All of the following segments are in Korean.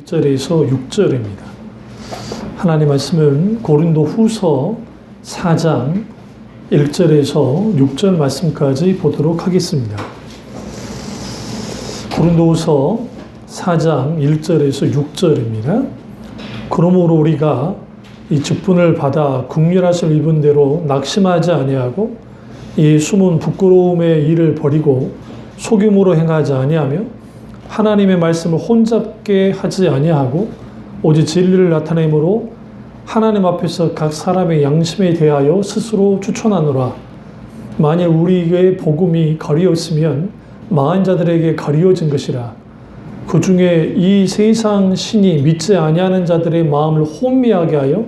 1절에서 6절입니다. 하나님 말씀은 고린도 후서 4장 1절에서 6절 말씀까지 보도록 하겠습니다. 고린도 후서 4장 1절에서 6절입니다. 그러므로 우리가 이 직분을 받아 국률하심을 입은 대로 낙심하지 아니하고 이 숨은 부끄러움의 일을 버리고 소규모로 행하지 아니하며 하나님의 말씀을 혼잡게 하지 아니하고 오직 진리를 나타내므로 하나님 앞에서 각 사람의 양심에 대하여 스스로 추천하노라. 만일 우리의 복음이 가리었으면 망한 자들에게 가리어진 것이라. 그 중에 이 세상 신이 믿지 아니하는 자들의 마음을 혼미하게 하여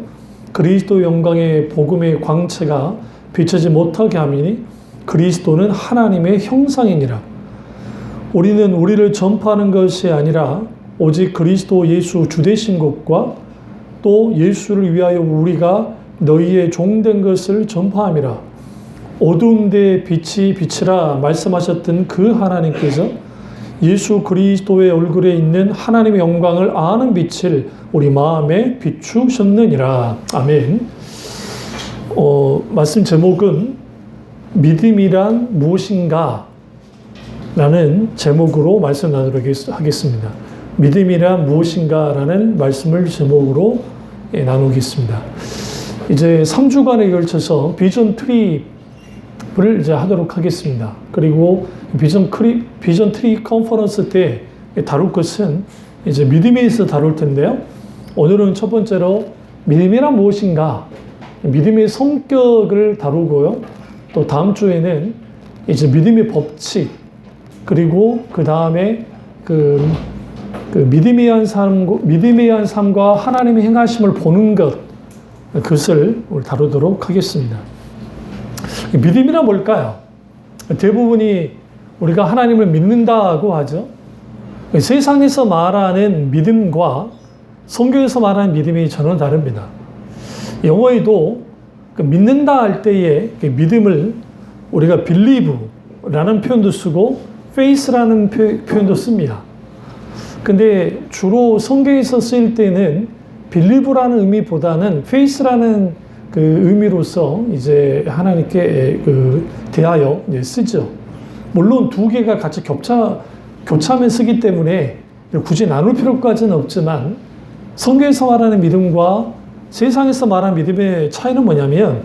그리스도 영광의 복음의 광채가 비치지 못하게 함이니 그리스도는 하나님의 형상이니라. 우리는 우리를 전파하는 것이 아니라 오직 그리스도 예수 주되신 것과 또 예수를 위하여 우리가 너희의 종된 것을 전파함이라. 어두운 데 빛이 비치라 말씀하셨던 그 하나님께서 예수 그리스도의 얼굴에 있는 하나님의 영광을 아는 빛을 우리 마음에 비추셨느니라. 아멘. 말씀 제목은 믿음이란 무엇인가? 라는 제목으로 말씀 나누도록 하겠습니다. 믿음이란 무엇인가? 라는 말씀을 제목으로 나누겠습니다. 이제 3주간에 걸쳐서 비전 트립을 이제 하도록 하겠습니다. 그리고 비전 트립 컨퍼런스 때 다룰 것은 이제 믿음에 있어 다룰 텐데요. 오늘은 첫 번째로 믿음이란 무엇인가? 믿음의 성격을 다루고요. 또 다음 주에는 이제 믿음의 법칙, 그리고 그 다음에 믿음에 의한 삶과 하나님의 행하심을 보는 것, 그것을 오늘 다루도록 하겠습니다. 믿음이란 뭘까요? 대부분이 우리가 하나님을 믿는다고 하죠. 세상에서 말하는 믿음과 성경에서 말하는 믿음이 전혀 다릅니다. 영어에도 믿는다 할 때에 믿음을 우리가 believe라는 표현도 쓰고 faith라는 표현도 씁니다. 근데 주로 성경에서 쓰일 때는 believe라는 의미보다는 faith라는 그 의미로서 이제 하나님께 대하여 쓰죠. 물론 두 개가 같이 교차하면 쓰기 때문에 굳이 나눌 필요까지는 없지만 성경에서 말하는 믿음과 세상에서 말하는 믿음의 차이는 뭐냐면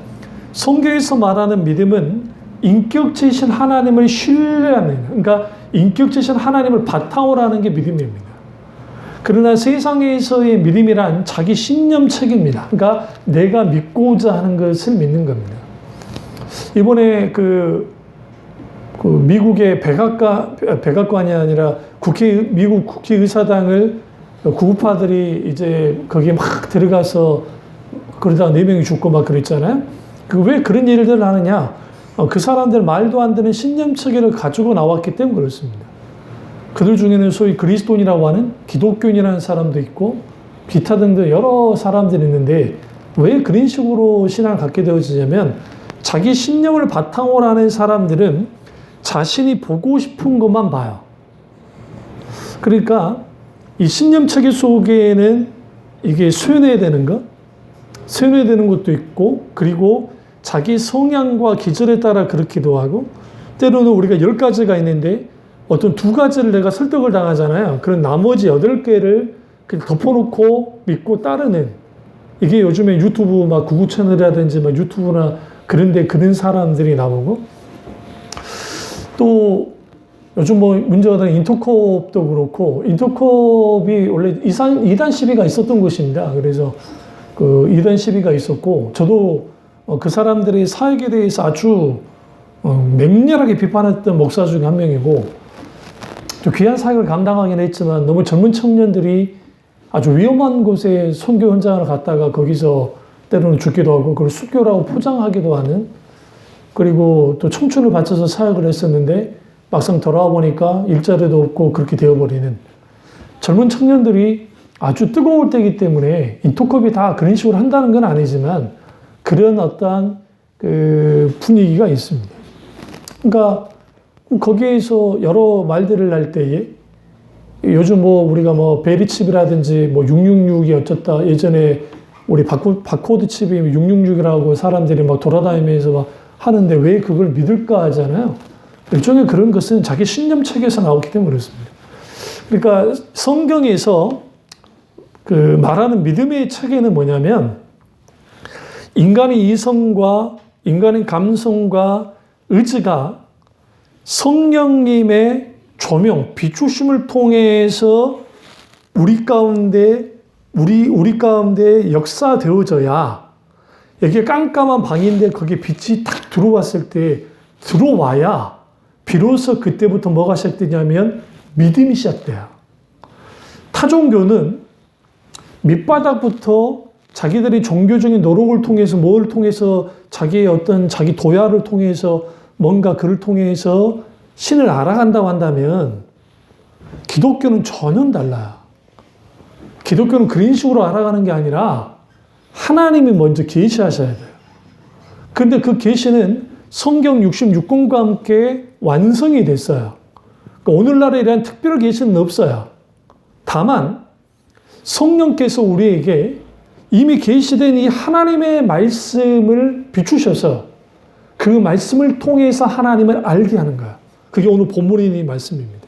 성경에서 말하는 믿음은 인격체이신 하나님을 신뢰하는, 그러니까 인격체이신 하나님을 바탕으로 하는 게 믿음입니다. 그러나 세상에서의 믿음이란 자기 신념책입니다. 그러니까 내가 믿고자 하는 것을 믿는 겁니다. 이번에 미국의 백악관이 아니라 미국 국회의사당을 구급파들이 이제 거기에 막 들어가서 그러다가 4명이 죽고 막 그랬잖아요. 왜 그런 일들을 하느냐? 그 사람들 말도 안 되는 신념 체계를 가지고 나왔기 때문에 그렇습니다. 그들 중에는 소위 그리스도인이라고 하는 기독교인이라는 사람도 있고 기타 등등 여러 사람들이 있는데 왜 그런 식으로 신앙을 갖게 되어지냐면 자기 신념을 바탕으로 하는 사람들은 자신이 보고 싶은 것만 봐요. 그러니까 이 신념 체계 속에는 이게 수용해야 되는 것도 있고 그리고 자기 성향과 기질에 따라 그렇기도 하고 때로는 우리가 10가지가 있는데 어떤 2가지를 내가 설득을 당하잖아요. 그런 나머지 8개를 그냥 덮어놓고 믿고 따르는 이게 요즘에 유튜브 막 구구 채널이라든지 막 유튜브나 그런데 그런 사람들이 나오고 또 요즘 뭐 문제가 되는 인터컵도 그렇고 인터컵이 원래 2단 시비가 있었던 것입니다. 그래서 그 2단 시비가 있었고 저도 그 사람들의 사역에 대해서 아주 맹렬하게 비판했던 목사 중에 한 명이고 좀 귀한 사역을 감당하긴 했지만 너무 젊은 청년들이 아주 위험한 곳에 선교 현장을 갔다가 거기서 때로는 죽기도 하고 그걸 순교라고 포장하기도 하는 그리고 또 청춘을 바쳐서 사역을 했었는데 막상 돌아와 보니까 일자리도 없고 그렇게 되어버리는 젊은 청년들이 아주 뜨거울 때이기 때문에 인터컵이 다 그런 식으로 한다는 건 아니지만 그런 어떠한 분위기가 있습니다. 그러니까 거기에서 여러 말들을 할 때에 요즘 뭐 우리가 뭐 베리칩이라든지 뭐 666이 어쩌다 예전에 우리 바코드 칩이 666이라고 사람들이 막 돌아다니면서 막 하는데 왜 그걸 믿을까 하잖아요. 일종의 그런 것은 자기 신념책에서 나오기 때문에 그렇습니다. 그러니까 성경에서 그 말하는 믿음의 체계는 뭐냐면 인간의 이성과 인간의 감성과 의지가 성령님의 조명, 비추심을 통해서 우리 가운데 역사되어져야 이게 깜깜한 방인데 거기에 빛이 딱 들어왔을 때 들어와야 비로소 그때부터 뭐가 시작되냐면 믿음이 시작돼요. 타종교는 밑바닥부터 자기들이 종교적인 노력을 통해서 뭘 통해서 자기의 어떤 자기 도야를 통해서 뭔가 그를 통해서 신을 알아간다고 한다면 기독교는 전혀 달라요. 기독교는 그런 식으로 알아가는 게 아니라 하나님이 먼저 계시하셔야 돼요. 그런데 그 계시는 성경 66권과 함께 완성이 됐어요. 그러니까 오늘날에 이런 특별한 계시는 없어요. 다만 성령께서 우리에게 이미 계시된 이 하나님의 말씀을 비추셔서 그 말씀을 통해서 하나님을 알게 하는 거야. 그게 오늘 본문인 이 말씀입니다.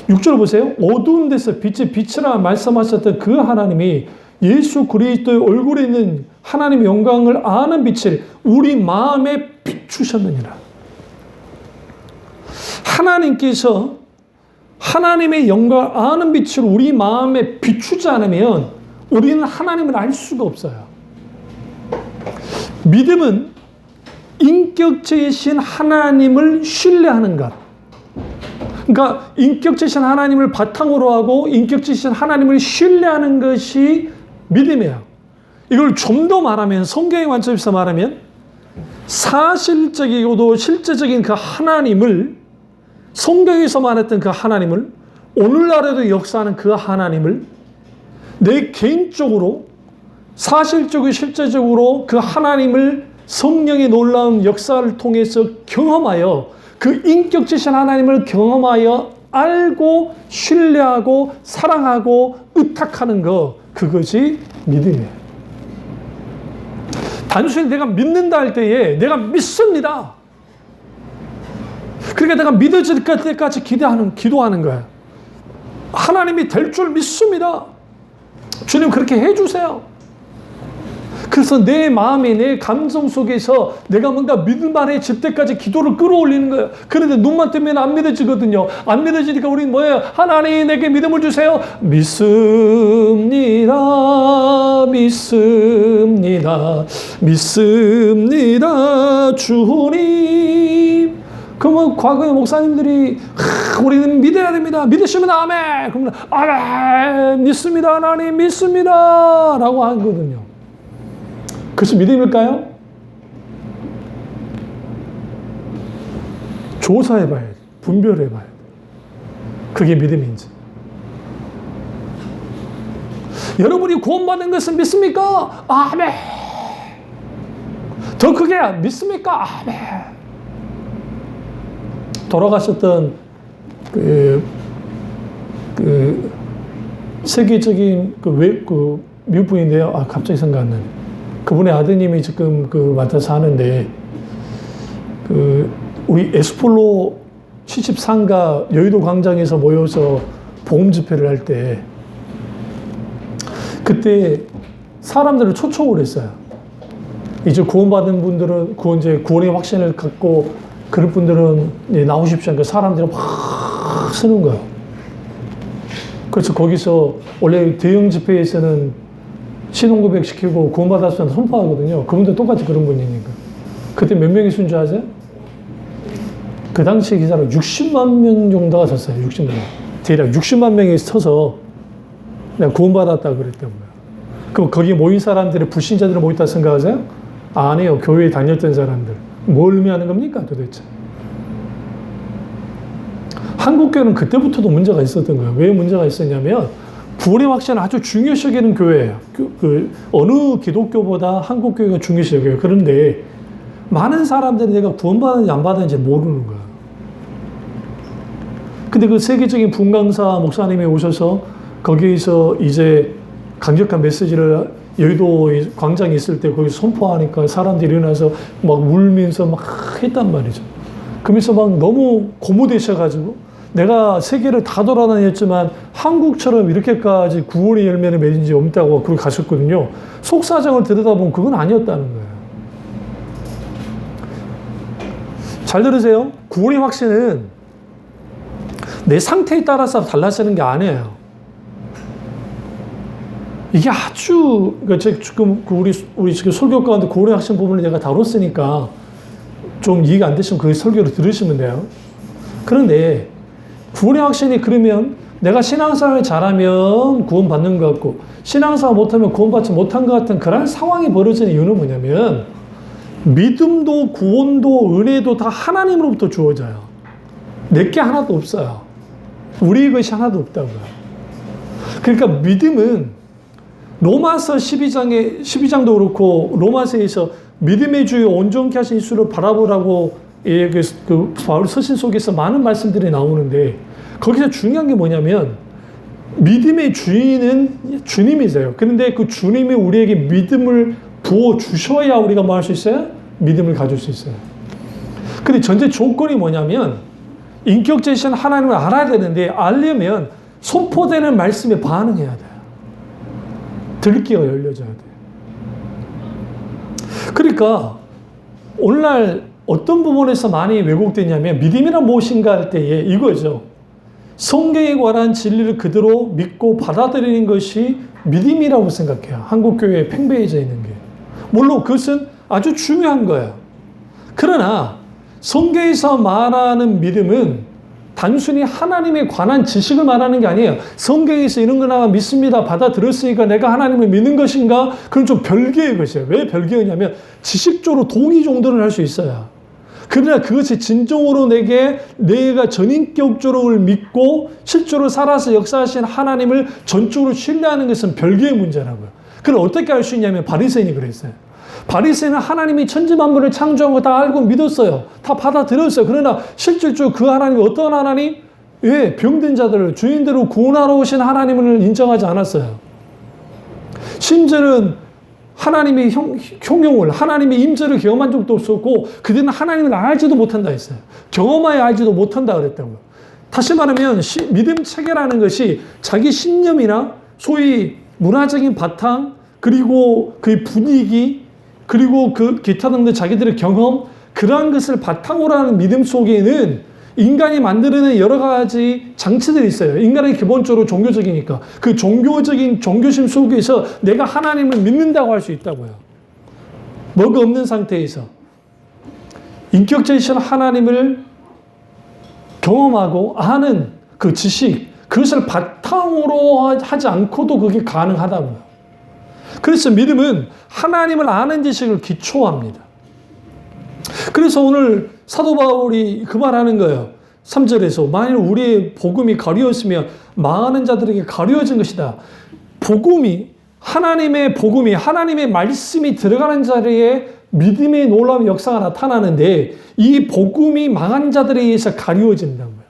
6절 보세요. 어두운 데서 빛이라 말씀하셨던 그 하나님이 예수 그리스도의 얼굴에 있는 하나님의 영광을 아는 빛을 우리 마음에 비추셨느니라. 하나님께서 하나님의 영광을 아는 빛을 우리 마음에 비추지 않으면 우리는 하나님을 알 수가 없어요. 믿음은 인격체이신 하나님을 신뢰하는 것. 그러니까 인격체이신 하나님을 바탕으로 하고 인격체이신 하나님을 신뢰하는 것이 믿음이에요. 이걸 좀 더 말하면 성경의 관점에서 말하면 사실적이고도 실제적인 그 하나님을 성경에서 말했던 그 하나님을 오늘날에도 역사하는 그 하나님을 내 개인적으로 사실적이고 실제적으로 그 하나님을 성령의 놀라운 역사를 통해서 경험하여 그 인격체신 하나님을 경험하여 알고 신뢰하고 사랑하고 의탁하는 것, 그것이 믿음이에요. 단순히 내가 믿는다 할 때에 내가 믿습니다. 그러니까 내가 믿어질 때까지 기도하는 거야. 하나님이 될 줄 믿습니다. 주님 그렇게 해주세요. 그래서 내 마음에 내 감정 속에서 내가 뭔가 믿을만해질 때까지 기도를 끌어올리는 거예요. 그런데 눈만 뜨면 안 믿어지거든요. 안 믿어지니까 우리는 뭐예요? 하나님 내게 믿음을 주세요. 믿습니다. 믿습니다. 믿습니다. 주님. 그러면 과거의 목사님들이 우리는 믿어야 됩니다. 믿으시면 아멘. 그러면 아멘. 믿습니다. 하나님 믿습니다. 라고 하거든요. 그것이 믿음일까요? 조사해봐야 돼. 분별해봐야 돼. 그게 믿음인지. 여러분이 구원받은 것을 믿습니까? 아멘. 더 크게 믿습니까? 아멘. 돌아가셨던 세계적인 미국분인데요. 갑자기 생각 안 나네. 그분의 아드님이 지금 맡아서 하는데, 우리 에스폴로 73가 여의도 광장에서 모여서 복음 집회를 할 때, 그때 사람들을 초청을 했어요. 이제 구원받은 분들은, 구원의 확신을 갖고, 그런 분들은 나오십시오. 그러니까 사람들이 막 쓰는 거예요. 그래서 거기서 원래 대형 집회에서는 신혼고백 시키고 구원받았으면 선포하거든요. 그분도 똑같이 그런 분이니까. 그때 몇 명이 쓴 줄 아세요? 그 당시 기사로 60만 명 정도가 섰어요. 60만 명. 대략 60만 명이 서서 내가 구원받았다 그랬던 거예요. 그럼 거기 모인 사람들이 불신자들이 모였다 생각하세요? 아니에요. 교회에 다녔던 사람들. 뭘 의미하는 겁니까 도대체? 한국교회는 그때부터도 문제가 있었던 거예요. 왜 문제가 있었냐면 구원의 확신을 아주 중요시 여기는 교회예요. 어느 기독교보다 한국교회가 중요시 여겨요. 그런데 많은 사람들이 내가 구원받았는지 안 받았는지 모르는 거예요. 근데 그 세계적인 분강사 목사님이 오셔서 거기에서 이제 강력한 메시지를 여의도 광장에 있을 때 거기 선포하니까 사람들이 일어나서 막 울면서 막 했단 말이죠. 그러면서 막 너무 고무되셔가지고 내가 세계를 다 돌아다녔지만 한국처럼 이렇게까지 구원의 열매를 맺은 지 없다고 그러고 가셨거든요. 속사정을 들여다보면 그건 아니었다는 거예요. 잘 들으세요. 구원의 확신은 내 상태에 따라서 달라지는 게 아니에요. 이게 아주, 지금 우리 지금 설교 가운데 구원의 확신 부분을 내가 다뤘으니까 좀 이해가 안 되시면 그 설교를 들으시면 돼요. 그런데 구원의 확신이 그러면 내가 신앙생활을 잘하면 구원받는 것 같고 신앙생활 못하면 구원받지 못한 것 같은 그런 상황이 벌어지는 이유는 뭐냐면 믿음도 구원도 은혜도 다 하나님으로부터 주어져요. 내게 하나도 없어요. 우리의 것이 하나도 없다고요. 그러니까 믿음은 로마서 12장도 그렇고 로마서에서 믿음의 주요 온전케 하신 예수를 바라보라고 그 바울 서신 속에서 많은 말씀들이 나오는데 거기서 중요한 게 뭐냐면 믿음의 주인은 주님이세요. 그런데 그 주님이 우리에게 믿음을 부어주셔야 우리가 뭐 할 수 있어요? 믿음을 가질 수 있어요. 근데 전제 조건이 뭐냐면 인격제신 하나님을 알아야 되는데 알려면 선포되는 말씀에 반응해야 돼요. 들기가 열려져야 돼요. 그러니까 오늘날 어떤 부분에서 많이 왜곡되냐면 믿음이란 무엇인가 할 때에 이거죠. 성경에 관한 진리를 그대로 믿고 받아들이는 것이 믿음이라고 생각해요. 한국교회에 팽배해져 있는 게. 물론 그것은 아주 중요한 거예요. 그러나 성경에서 말하는 믿음은 단순히 하나님에 관한 지식을 말하는 게 아니에요. 성경에서 이런 거나 믿습니다. 받아들였으니까 내가 하나님을 믿는 것인가? 그건 좀 별개의 것이에요. 왜 별개냐면 지식적으로 동의 정도는 할 수 있어요. 그러나 그것이 진정으로 내가 전인격적으로 믿고 실제로 살아서 역사하신 하나님을 전적으로 신뢰하는 것은 별개의 문제라고요. 그걸 어떻게 알 수 있냐면 바리새인이 그랬어요. 바리새인은 하나님이 천지만물을 창조한 거 다 알고 믿었어요. 다 받아들였어요. 그러나 실질적으로 그 하나님이 어떤 하나님? 왜? 병든 자들을 주인대로 구원하러 오신 하나님을 인정하지 않았어요. 심지어는 하나님의 형용을, 하나님의 임재를 경험한 적도 없었고 그들은 하나님을 알지도 못한다 했어요. 경험하여 알지도 못한다 그랬다고요. 다시 말하면 믿음 체계라는 것이 자기 신념이나 소위 문화적인 바탕 그리고 그 분위기 그리고 그 기타 등등 자기들의 경험 그러한 것을 바탕으로 하는 믿음 속에는 인간이 만들어낸 여러 가지 장치들이 있어요. 인간은 기본적으로 종교적이니까 그 종교적인 종교심 속에서 내가 하나님을 믿는다고 할 수 있다고요. 뭐가 없는 상태에서 인격적이신 하나님을 경험하고 아는 그 지식 그것을 바탕으로 하지 않고도 그게 가능하다고요. 그래서 믿음은 하나님을 아는 지식을 기초합니다. 그래서 오늘 사도 바울이 그 말하는 거예요. 3절에서 만일 우리의 복음이 가려웠으면 망하는 자들에게 가려워진 것이다. 하나님의 말씀이 들어가는 자리에 믿음의 놀라운 역사가 나타나는데 이 복음이 망한 자들에 의해서 가려워진다고요.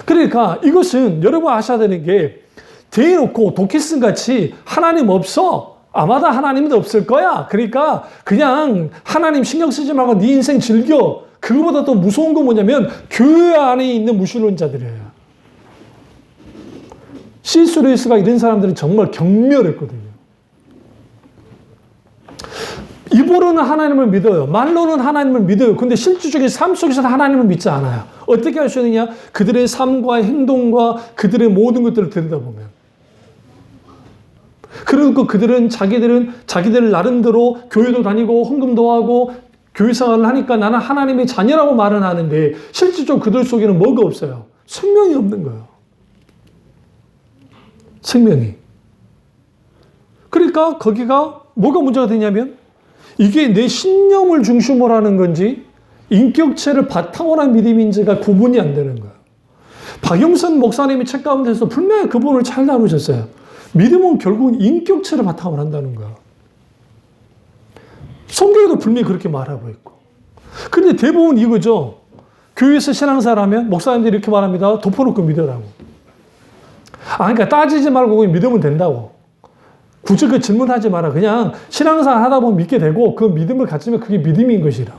그러니까 이것은 여러분 아셔야 되는 게 대놓고 도키슨 같이 하나님 없어. 아마도 하나님도 없을 거야. 그러니까 그냥 하나님 신경 쓰지 말고 네 인생 즐겨. 그거보다 더 무서운 건 뭐냐면 교회 안에 있는 무신론자들이에요. C.S. 루이스가 이런 사람들은 정말 경멸했거든요. 입으로는 하나님을 믿어요. 말로는 하나님을 믿어요. 근데 실질적인 삶 속에서는 하나님을 믿지 않아요. 어떻게 할 수 있느냐? 그들의 삶과 행동과 그들의 모든 것들을 들여다보면. 그리고 자기들 나름대로 교회도 다니고 헌금도 하고 교회 생활을 하니까 나는 하나님의 자녀라고 말은 하는데 실질적으로 그들 속에는 뭐가 없어요? 생명이 없는 거예요. 생명이. 그러니까 거기가 뭐가 문제가 되냐면 이게 내 신념을 중심으로 하는 건지 인격체를 바탕으로 한 믿음인지가 구분이 안 되는 거예요. 박영선 목사님이 책 가운데서 분명히 그 부분을 잘 다루셨어요. 믿음은 결국은 인격체를 바탕으로 한다는 거야. 성경에도 분명히 그렇게 말하고 있고. 근데 대부분 이거죠. 교회에서 신앙사라면 목사님들이 이렇게 말합니다. 덮어놓고 믿으라고. 그러니까 따지지 말고 그냥 믿으면 된다고. 굳이 그 질문하지 마라. 그냥 신앙생활 하다 보면 믿게 되고 그 믿음을 갖추면 그게 믿음인 것이라.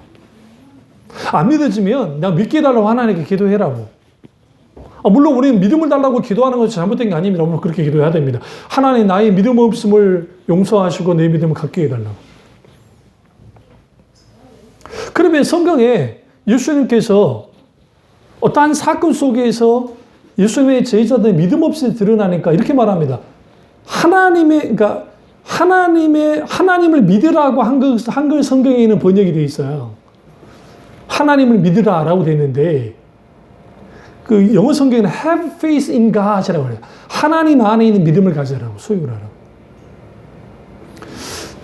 안 믿어지면 내가 믿게 해달라고 하나님께 기도해라고. 물론 우리는 믿음을 달라고 기도하는 것이 잘못된 게 아닙니다. 물론 그렇게 기도해야 됩니다. 하나님 나의 믿음 없음을 용서하시고 내 믿음을 갖게 해달라고. 그러면 성경에 예수님께서 어떠한 사건 속에서 예수님의 제자들의 믿음 없이 드러나니까 이렇게 말합니다. 하나님을 믿으라고 한글 성경에는 번역이 되어 있어요. 하나님을 믿으라라고 되어 있는데, 그 영어 성경에는 have faith in God이라고 해요. 하나님 안에 있는 믿음을 가져라고, 소유를 하라고.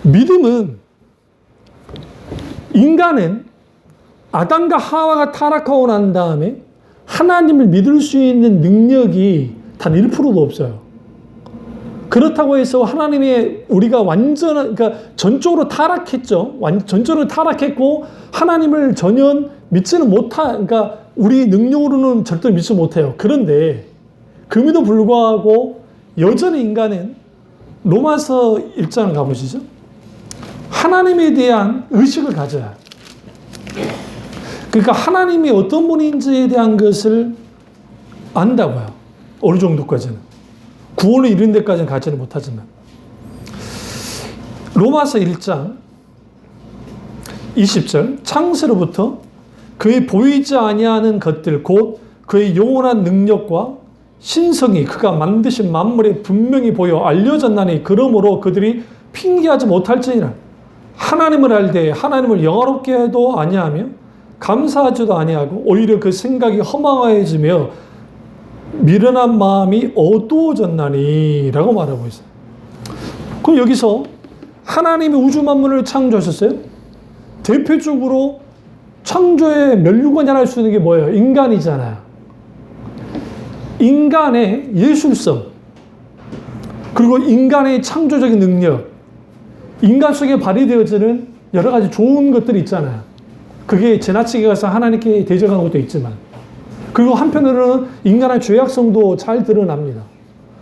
믿음은, 인간은 아담과 하와가 타락하고 난 다음에 하나님을 믿을 수 있는 능력이 단 1%도 없어요. 그렇다고 해서 하나님의 우리가 그러니까 전적으로 타락했죠. 전적으로 타락했고 하나님을 전혀 믿지는 그러니까 우리 능력으로는 절대 믿지 못해요. 그런데 그럼에도 불구하고 여전히 인간은 로마서 1장을 가보시죠. 하나님에 대한 의식을 가져야. 그러니까 하나님이 어떤 분인지에 대한 것을 안다고요. 어느 정도까지는. 구원을 이룬 데까지는 가지는 못하지만. 로마서 1장 20절 창세로부터 그의 보이지 아니하는 것들 곧 그의 영원한 능력과 신성이 그가 만드신 만물에 분명히 보여 알려졌나니 그러므로 그들이 핑계하지 못할지니라. 하나님을 알되 하나님을 영화롭게 해도 아니하며 감사하지도 아니하고 오히려 그 생각이 허망해지며 미련한 마음이 어두워졌나니 라고 말하고 있어요. 그럼 여기서 하나님이 우주 만물을 창조하셨어요? 대표적으로 창조의 멸류관이라 할 수 있는 게 뭐예요? 인간이잖아요. 인간의 예술성, 그리고 인간의 창조적인 능력, 인간 속에 발휘되어지는 여러 가지 좋은 것들이 있잖아요. 그게 지나치게 가서 하나님께 대적하는 것도 있지만, 그리고 한편으로는 인간의 죄악성도 잘 드러납니다.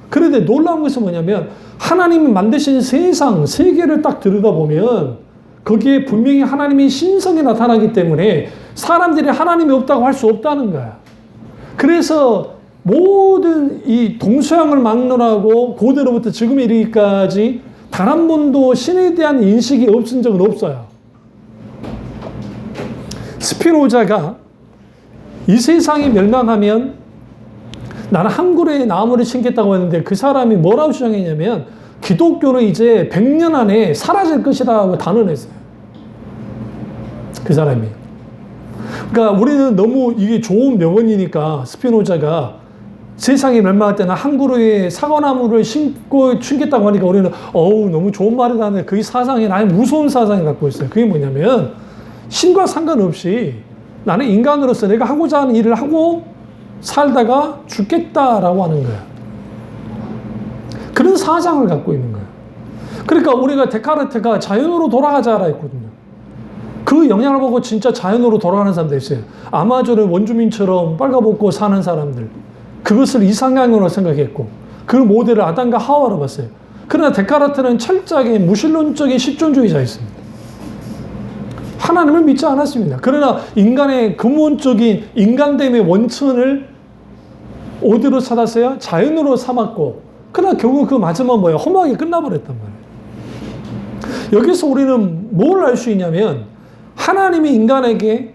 그런데 놀라운 것은 뭐냐면 하나님이 만드신 세상, 세계를 딱 들여다보면 거기에 분명히 하나님의 신성이 나타나기 때문에 사람들이 하나님이 없다고 할 수 없다는 거야. 그래서 모든 이 동서양을 막론하고 고대로부터 지금에 이르기까지 단 한 번도 신에 대한 인식이 없은 적은 없어요. 스피노자가 이 세상이 멸망하면 나는 한 그루의 나무를 심겠다고 했는데 그 사람이 뭐라고 주장했냐면 기독교는 이제 100년 안에 사라질 것이라고 단언했어요. 그 사람이. 그러니까 우리는 너무 이게 좋은 명언이니까 스피노자가 세상이 멸망할 때는 한 그루의 사과나무를 심겠다고 하니까 우리는 너무 좋은 말이다 하는데 그 사상이 아주 무서운 사상을 갖고 있어요. 그게 뭐냐면 신과 상관없이 나는 인간으로서 내가 하고자 하는 일을 하고 살다가 죽겠다라고 하는 거야. 그런 사상을 갖고 있는 거야. 그러니까 우리가 데카르트가 자연으로 돌아가자라 했거든요. 그 영향을 보고 진짜 자연으로 돌아가는 사람들 있어요. 아마존의 원주민처럼 빨가벗고 사는 사람들. 그것을 이상향으로 생각했고 그 모델을 아담과 하와로 봤어요. 그러나 데카르트는 철저하게 무신론적인 실존주의자였습니다. 하나님을 믿지 않았습니다. 그러나 인간의 근본적인 인간됨의 원천을 어디로 찾았어요? 자연으로 삼았고, 그러나 결국 그 마지막은 뭐예요? 허무하게 끝나버렸단 말이에요. 여기서 우리는 뭘 알 수 있냐면 하나님이 인간에게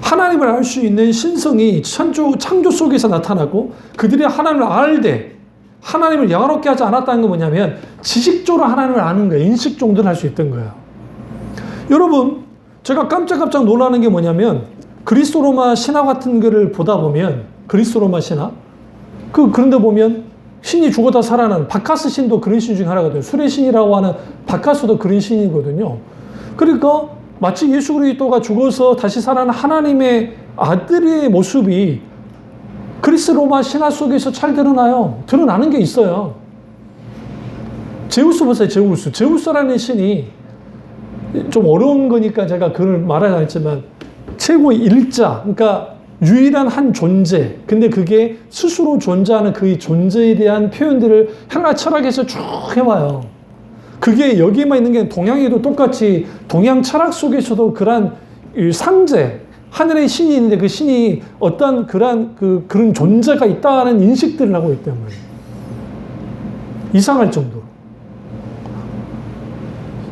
하나님을 알 수 있는 신성이 창조 속에서 나타나고 그들이 하나님을 알되 하나님을 영화롭게 하지 않았다는 건 뭐냐면 지식적으로 하나님을 아는 거예요. 인식 정도는 할 수 있던 거예요. 여러분, 제가 깜짝깜짝 놀라는 게 뭐냐면 그리스 로마 신화 같은 거를 보다 보면 그리스 로마 신화 그런데 보면 신이 죽었다 살아난 바카스 신도 그런 신 중에 하나거든요. 술의 신이라고 하는 바카스도 그런 신이거든요. 그러니까 마치 예수 그리스도가 죽어서 다시 살아난 하나님의 아들의 모습이 그리스 로마 신화 속에서 잘 드러나요. 드러나는 게 있어요. 제우스 보세요. 제우스라는 신이 좀 어려운 거니까 제가 그걸 말하지 않지만 최고의 일자, 그러니까 유일한 한 존재. 근데 그게 스스로 존재하는 그 존재에 대한 표현들을 하나 철학에서 쭉 해와요. 그게 여기만 있는 게 동양에도 똑같이 동양 철학 속에서도 그런 상제, 하늘의 신이 있는데 그 신이 어떤 그런 존재가 있다는 인식들을 하고 있기 때문에 이상할 정도로.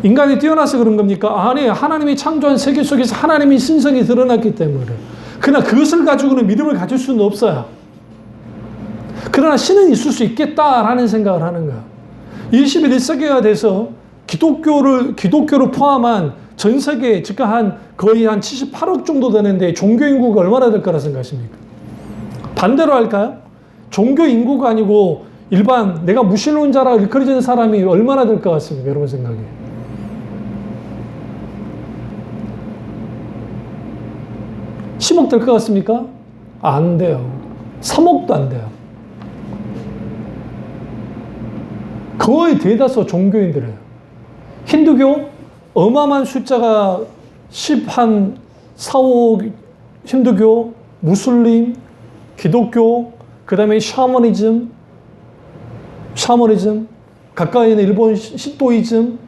인간이 뛰어나서 그런 겁니까? 아니, 하나님이 창조한 세계 속에서 하나님의 신성이 드러났기 때문에. 그러나 그것을 가지고는 믿음을 가질 수는 없어요. 그러나 신은 있을 수 있겠다라는 생각을 하는 거야. 21세기가 돼서 기독교를 포함한 전 세계, 즉 거의 한 78억 정도 되는데 종교 인구가 얼마나 될 거라 생각하십니까? 반대로 할까요? 종교 인구가 아니고 일반 내가 무신론자라 일컬어지는 사람이 얼마나 될 것 같습니까? 여러분 생각에. 10억 될 것 같습니까? 안 돼요. 3억도 안 돼요. 거의 대다수 종교인들이에요. 힌두교 어마어마한 숫자가 4, 5억 힌두교, 무슬림, 기독교, 그 다음에 샤머니즘, 가까이 있는 일본 신도이즘,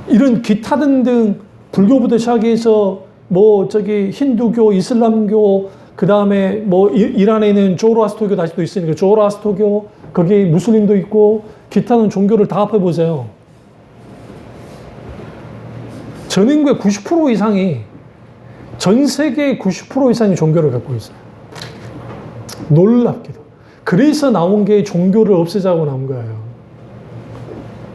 이런 기타 등등 불교부터 시작해서 힌두교, 이슬람교, 그 다음에 이란에 있는 조로아스터교 다시 또 있으니까 조로아스터교, 거기 무슬림도 있고, 기타는 종교를 다 합해보세요. 전 인구의 90% 이상이, 전 세계의 90% 이상이 종교를 갖고 있어요. 놀랍게도. 그래서 나온 게 종교를 없애자고 나온 거예요.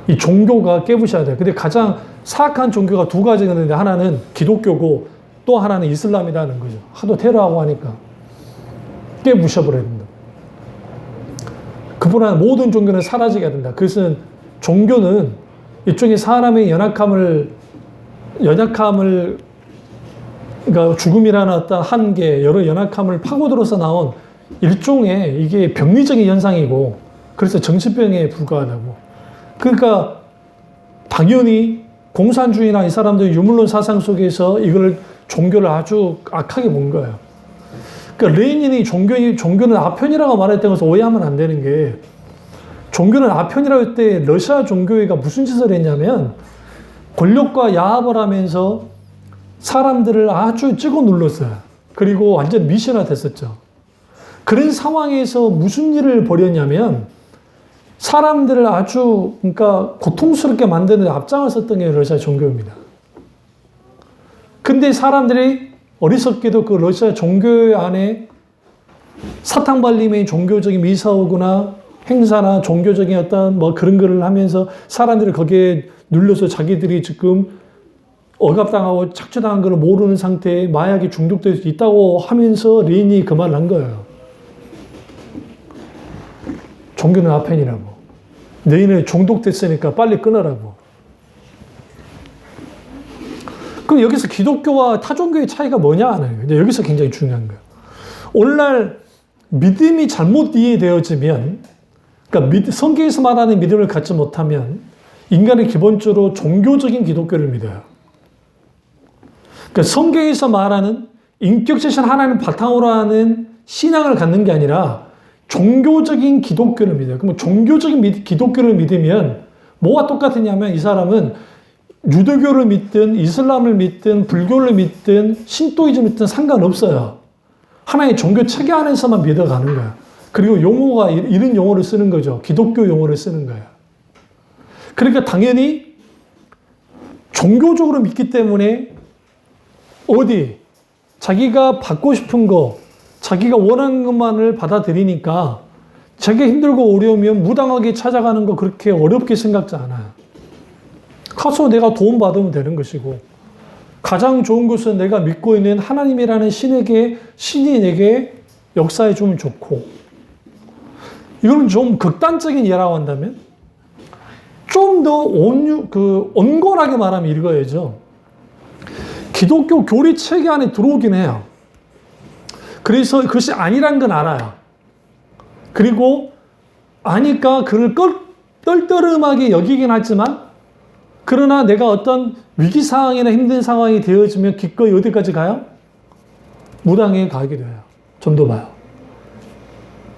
이 종교가 깨부셔야 돼요. 근데 가장 사악한 종교가 두 가지가 있는데 하나는 기독교고 또 하나는 이슬람이라는 거죠. 하도 테러하고 하니까 깨부셔버려야 된다. 그보다는 모든 종교는 사라지게 된다. 그것은 종교는 일종의 사람의 연약함을 그러니까 죽음이라는 어떤 한계, 여러 연약함을 파고들어서 나온 일종의 이게 병리적인 현상이고, 그래서 정신병에 불과하다고. 그러니까 당연히 공산주의나 이 사람들 유물론 사상 속에서 이걸 종교를 아주 악하게 본 거예요. 그러니까 레닌이 종교는 아편이라고 말했던 것을 오해하면 안 되는 게, 종교는 아편이라고 할 때 러시아 종교회가 무슨 짓을 했냐면 권력과 야합을 하면서 사람들을 아주 찍어 눌렀어요. 그리고 완전 미신화 됐었죠. 그런 상황에서 무슨 일을 벌였냐면 사람들을 아주 그러니까 고통스럽게 만드는 앞장을 섰던 게 러시아 종교입니다. 근데 사람들이 어리석게도 그 러시아 종교 안에 사탕 발림의 종교적인 미사오구나 행사나 종교적인 어떤 그런 거를 하면서 사람들을 거기에 눌려서 자기들이 지금 억압당하고 착취당한 걸 모르는 상태에 마약에 중독될 수 있다고 하면서 레닌이 그 말을 한 거예요. 종교는 아편이라고. 너희는 중독됐으니까 빨리 끊으라고. 그럼 여기서 기독교와 타종교의 차이가 뭐냐 하는 거예요. 여기서 굉장히 중요한 거예요. 오늘날 믿음이 잘못 이해되어지면, 그러니까 성경에서 말하는 믿음을 갖지 못하면 인간은 기본적으로 종교적인 기독교를 믿어요. 그러니까 성경에서 말하는 인격체신 하나님을 바탕으로 하는 신앙을 갖는 게 아니라 종교적인 기독교를 믿어요. 그럼 종교적인 기독교를 믿으면 뭐가 똑같으냐면 이 사람은 유대교를 믿든 이슬람을 믿든 불교를 믿든 신도이즘을 믿든 상관없어요. 하나의 종교 체계 안에서만 믿어가는 거야. 그리고 용어가 이런 용어를 쓰는 거죠. 기독교 용어를 쓰는 거예요. 그러니까 당연히 종교적으로 믿기 때문에 자기가 받고 싶은 거, 자기가 원하는 것만을 받아들이니까 자기가 힘들고 어려우면 무당하게 찾아가는 거 그렇게 어렵게 생각지 않아요. 가서 내가 도움 받으면 되는 것이고, 가장 좋은 것은 내가 믿고 있는 하나님이라는 신이 내게 역사해 주면 좋고, 이거는 좀 극단적인 예라고 한다면 좀 더 온건하게 말하면 읽어야죠. 기독교 교리 체계 안에 들어오긴 해요. 그래서 그것이 아니란 건 알아요. 그리고 아니까 그를 떨떠름하게 여기긴 하지만 그러나 내가 어떤 위기 상황이나 힘든 상황이 되어지면 기꺼이 어디까지 가요? 무당에 가게 돼요. 전도봐요.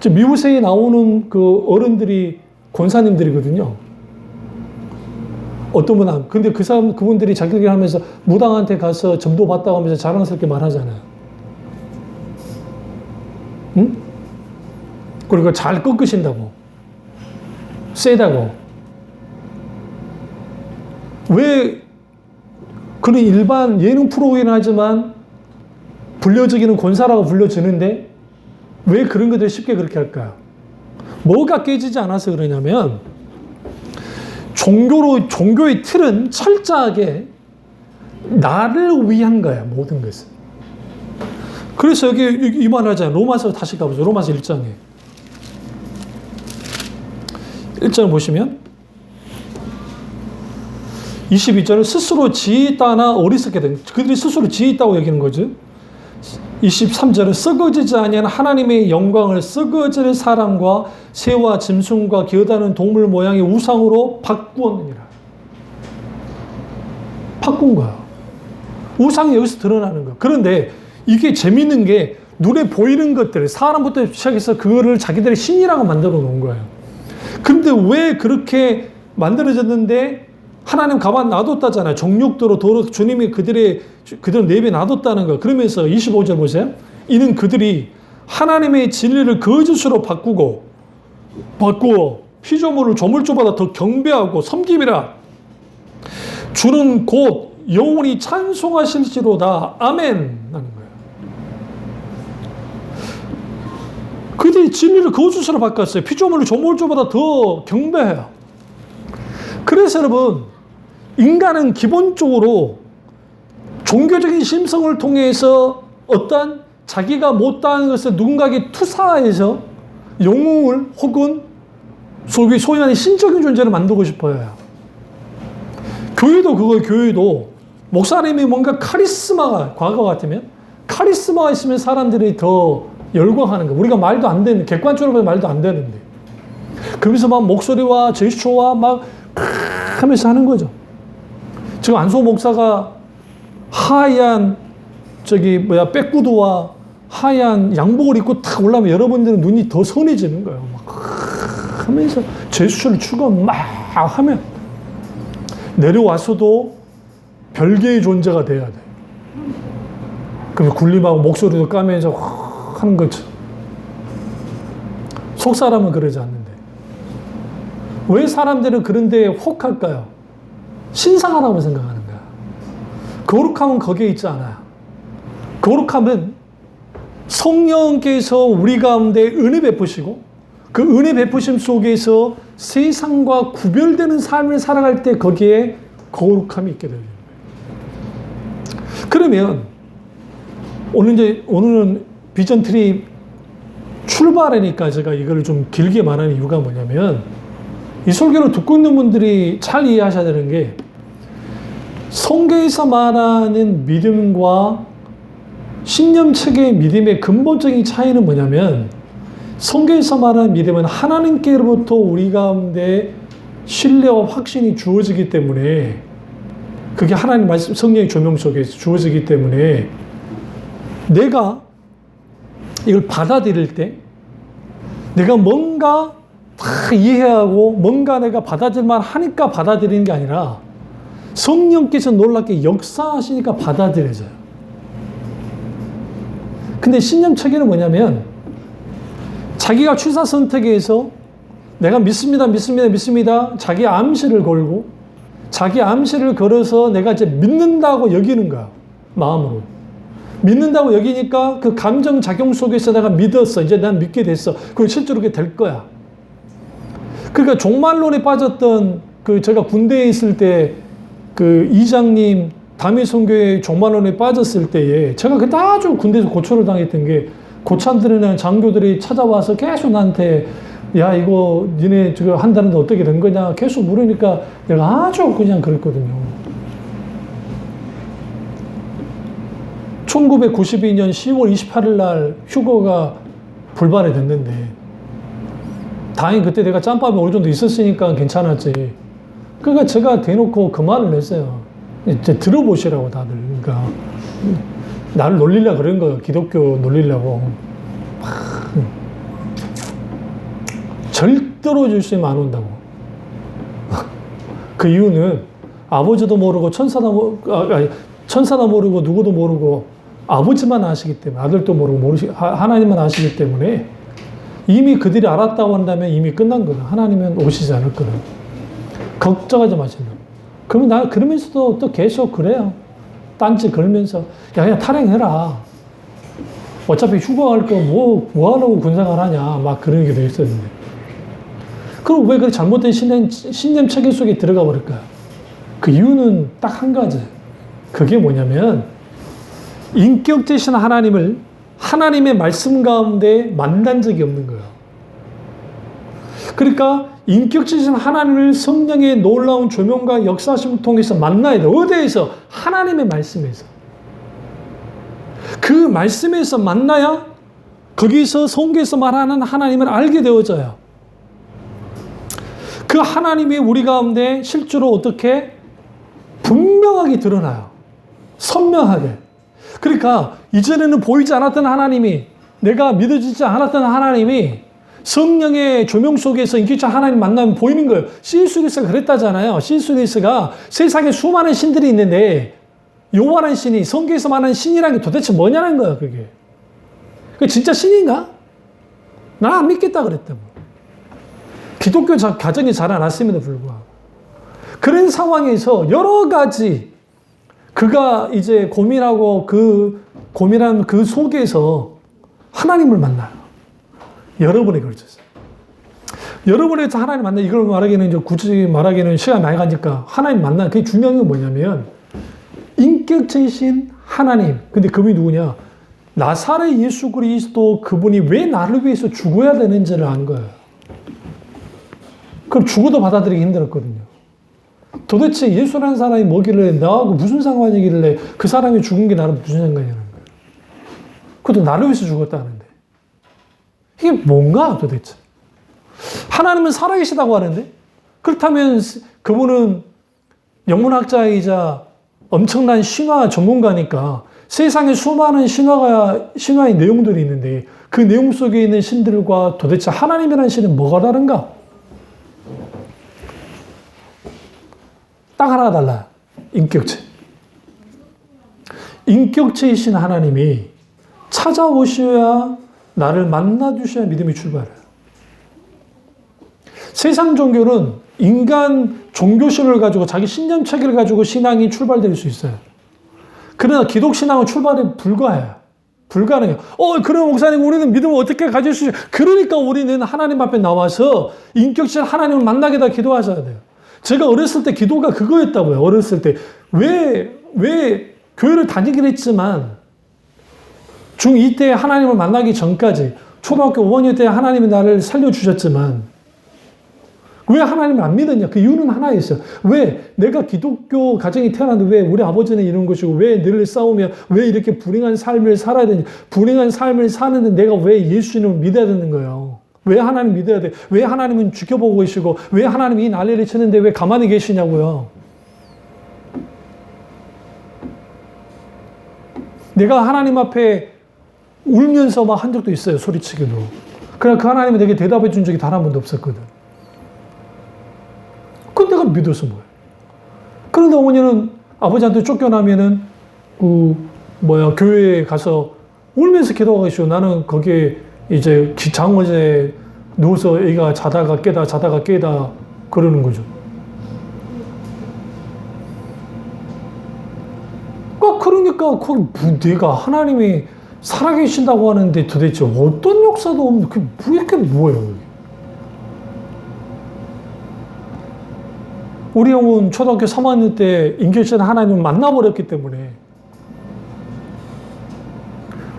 미우새에 나오는 그 어른들이 권사님들이거든요. 어떤 분, 근데 그분들이 자기들이 하면서 무당한테 가서 전도 받다고 하면서 자랑스럽게 말하잖아요. 응? 그리고 잘 꺾으신다고. 세다고. 왜 그런 일반 예능 프로그램이긴 하지만 불려지기는 권사라고 불려지는데 왜 그런 것들을 쉽게 그렇게 할까요? 뭐가 깨지지 않아서 그러냐면 종교의 틀은 철저하게 나를 위한 거야, 모든 것은. 그래서 여기 이 말 하잖아요. 로마서 다시 가보죠. 로마서 1장에. 1장 보시면 22절은 스스로 지혜있다나 어리석게 된, 그들이 스스로 지혜있다고 여기는 거죠. 23절은 썩어지지 아니한 하나님의 영광을 썩어질 사람과 새와 짐승과 기어다니는 동물 모양의 우상으로 바꾸었느니라. 바꾼 거야. 우상이 여기서 드러나는 거야. 그런데 이게 재밌는 게 눈에 보이는 것들, 사람부터 시작해서 그거를 자기들의 신이라고 만들어 놓은 거예요. 근데 왜 그렇게 만들어졌는데 하나님 가만 놔뒀다잖아요. 정욕도로 주님이 그들 내비에 놔뒀다는 거. 그러면서 25절 보세요. 이는 그들이 하나님의 진리를 거짓으로 바꾸어 피조물을 조물주보다 더 경배하고 섬김이라. 주는 곧 영원히 찬송하실지로다. 아멘. 하는 거예요. 그들이 진리를 거짓으로 바꿨어요. 피조물을 조물주보다 더 경배해요. 그래서 여러분, 인간은 기본적으로 종교적인 심성을 통해서 어떤 자기가 못다한 것을 누군가에게 투사해서 영웅을 혹은 소위 말하는 신적인 존재를 만들고 싶어요. 교회도 목사님이 뭔가 카리스마가 과거 같으면 카리스마가 있으면 사람들이 더 열광하는 거예요. 우리가 말도 안 되는, 객관적으로 보면 말도 안 되는데. 그러면서 막 목소리와 제스처와 막 하면서 하는 거죠. 지금 안소 목사가 하얀 백구두와 하얀 양복을 입고 탁 올라오면 여러분들은 눈이 더 선해지는 거예요. 막 하면서 제스처를 추고 막 하면 내려와서도 별개의 존재가 돼야 돼. 그럼 굴림하고 목소리도 까면서 하는 거죠. 속 사람은 그러지 않는데. 왜 사람들은 그런데 혹할까요? 신상하다고 생각하는 거야. 거룩함은 거기에 있지 않아요. 거룩함은 성령께서 우리 가운데 은혜 베푸시고 그 은혜 베푸심 속에서 세상과 구별되는 삶을 살아갈 때 거기에 거룩함이 있게 되는 거예요. 그러면 오늘은 비전 트립 출발하니까 제가 이걸 좀 길게 말하는 이유가 뭐냐면 이 설교를 듣고 있는 분들이 잘 이해하셔야 되는 게 성경에서 말하는 믿음과 신념체계의 믿음의 근본적인 차이는 뭐냐면 성경에서 말하는 믿음은 하나님께로부터 우리 가운데 신뢰와 확신이 주어지기 때문에 그게 하나님 말씀 성령의 조명 속에서 주어지기 때문에 내가 이걸 받아들일 때 내가 뭔가 다 이해하고 뭔가 내가 받아들일만 하니까 받아들이는 게 아니라 성령께서 놀랍게 역사하시니까 받아들여져요. 근데 신념 체계는 뭐냐면 자기가 취사 선택에서 내가 믿습니다. 자기 암시를 걸고 자기 암시를 걸어서 내가 이제 믿는다고 여기는 거야. 마음으로. 믿는다고 여기니까 그 감정 작용 속에서 내가 믿었어. 이제 난 믿게 됐어. 그리고 실제로 그렇게 될 거야. 그러니까 종말론에 빠졌던 제가 군대에 있을 때 그 이장님 담임선교회 종말론에 빠졌을 때에 제가 그때 아주 군대에서 고초를 당했던 게 고참들이나 장교들이 찾아와서 계속 나한테 야 이거 니네 저거 한다는데 어떻게 된 거냐 계속 물으니까 내가 아주 그냥 그랬거든요. 1992년 10월 28일 날 휴거가 불발이 됐는데 다행히 그때 내가 짬밥이 어느 정도 있었으니까 괜찮았지. 그러니까 제가 대놓고 그 말을 했어요. 이제 들어보시라고 다들. 그러니까 나를 놀리려고 그런 거예요. 기독교 놀리려고. 절대로 예수님 안 온다고. 그 이유는 아버지도 모르고 천사도 모르고 누구도 모르고 아버지만 아시기 때문에, 아들도 모르고 하나님만 아시기 때문에 이미 그들이 알았다고 한다면 이미 끝난 거다. 하나님은 오시지 않을 거다. 걱정하지 마시라. 그러면 나 그러면서도 또 계속 그래요. 딴지 걸면서 야 그냥 탈행해라. 어차피 휴가 갈 거 뭐 하려고 군생활 하냐. 막 그런 얘기도 있었는데. 그럼 왜 그 잘못된 신념 체계 속에 들어가 버릴까요? 그 이유는 딱 한 가지. 그게 뭐냐면 인격되신 하나님을 하나님의 말씀 가운데 만난 적이 없는 거예요. 그러니까 인격되신 하나님을 성령의 놀라운 조명과 역사심을 통해서 만나야 돼요. 어디에서? 하나님의 말씀에서. 그 말씀에서 만나야 거기서 성경에서 말하는 하나님을 알게 되어져요. 그 하나님이 우리 가운데 실제로 어떻게 분명하게 드러나요. 선명하게. 그러니까 이전에는 보이지 않았던 하나님이, 내가 믿어지지 않았던 하나님이 성령의 조명 속에서 인격자 하나님 만나면 보이는 거예요. C.S. 루이스가 그랬다잖아요. C.S. 루이스가 세상에 수많은 신들이 있는데 요한한 신이, 성경에서 말하는 신이라는 게 도대체 뭐냐는 거야, 그게. 그게 진짜 신인가? 나 안 믿겠다 그랬다고. 기독교 가정이 자라났음에도 불구하고. 그런 상황에서 여러 가지 그가 이제 고민하는 그 속에서 하나님을 만나요. 여러분에 걸쳐서. 여러분에서 하나님 만나, 이걸 말하기는 이제 굳이 말하기는 시간 많이 가니까 하나님 만나, 그게 중요한 게 뭐냐면 인격체이신 하나님. 근데 그분이 누구냐? 나사렛 예수 그리스도 그분이 왜 나를 위해서 죽어야 되는지를 안 거예요. 그럼 죽어도 받아들이기 힘들었거든요. 도대체 예수라는 사람이 뭐길래 나하고 무슨 상관이길래 그 사람이 죽은 게 나랑 무슨 상관이냐는 거예요. 그것도 나를 위해서 죽었다는데. 이게 뭔가 도대체. 하나님은 살아계시다고 하는데 그렇다면 그분은 영문학자이자 엄청난 신화 전문가니까 세상에 수많은 신화의 내용들이 있는데 그 내용 속에 있는 신들과 도대체 하나님이라는 신은 뭐가 다른가? 딱 하나가 달라요. 인격체. 인격체이신 하나님이 찾아오셔야 나를 만나주셔야 믿음이 출발해요. 세상 종교는 인간 종교심을 가지고 자기 신념 체계를 가지고 신앙이 출발될 수 있어요. 그러나 기독신앙은 출발이 불가능해요. 그럼 목사님 우리는 믿음을 어떻게 가질 수 있어요? 그러니까 우리는 하나님 앞에 나와서 인격체인 하나님을 만나게 다 기도하셔야 돼요. 제가 어렸을 때 기도가 그거였다고요. 어렸을 때. 왜 교회를 다니긴 했지만 중2 때 하나님을 만나기 전까지 초등학교 5학년 때 하나님이 나를 살려주셨지만 왜 하나님을 안 믿었냐? 그 이유는 하나였어요. 왜 내가 기독교 가정이 태어났는데 왜 우리 아버지는 이런 것이고 왜 늘 싸우며 왜 이렇게 불행한 삶을 살아야 되냐? 불행한 삶을 사는데 내가 왜 예수님을 믿어야 되는 거예요? 왜 하나님 믿어야 돼? 왜 하나님은 지켜보고 계시고 왜 하나님이 이 난리를 치는데 왜 가만히 계시냐고요? 내가 하나님 앞에 울면서 막 한 적도 있어요. 소리치기도. 그러나 그 하나님이 내게 대답해 준 적이 단 한 번도 없었거든. 그건 내가 믿어서 뭐야. 그런데 어머니는 아버지한테 쫓겨나면은 교회에 가서 울면서 기도하고 계시고 나는 거기에 이제 장원에 누워서 애가 자다가 깨다 그러는 거죠. 그러니까 내가 하나님이 살아계신다고 하는데 도대체 어떤 역사도 없는 그게 뭐예요? 우리 형은 초등학교 3학년 때 인격체인 하나님을 만나버렸기 때문에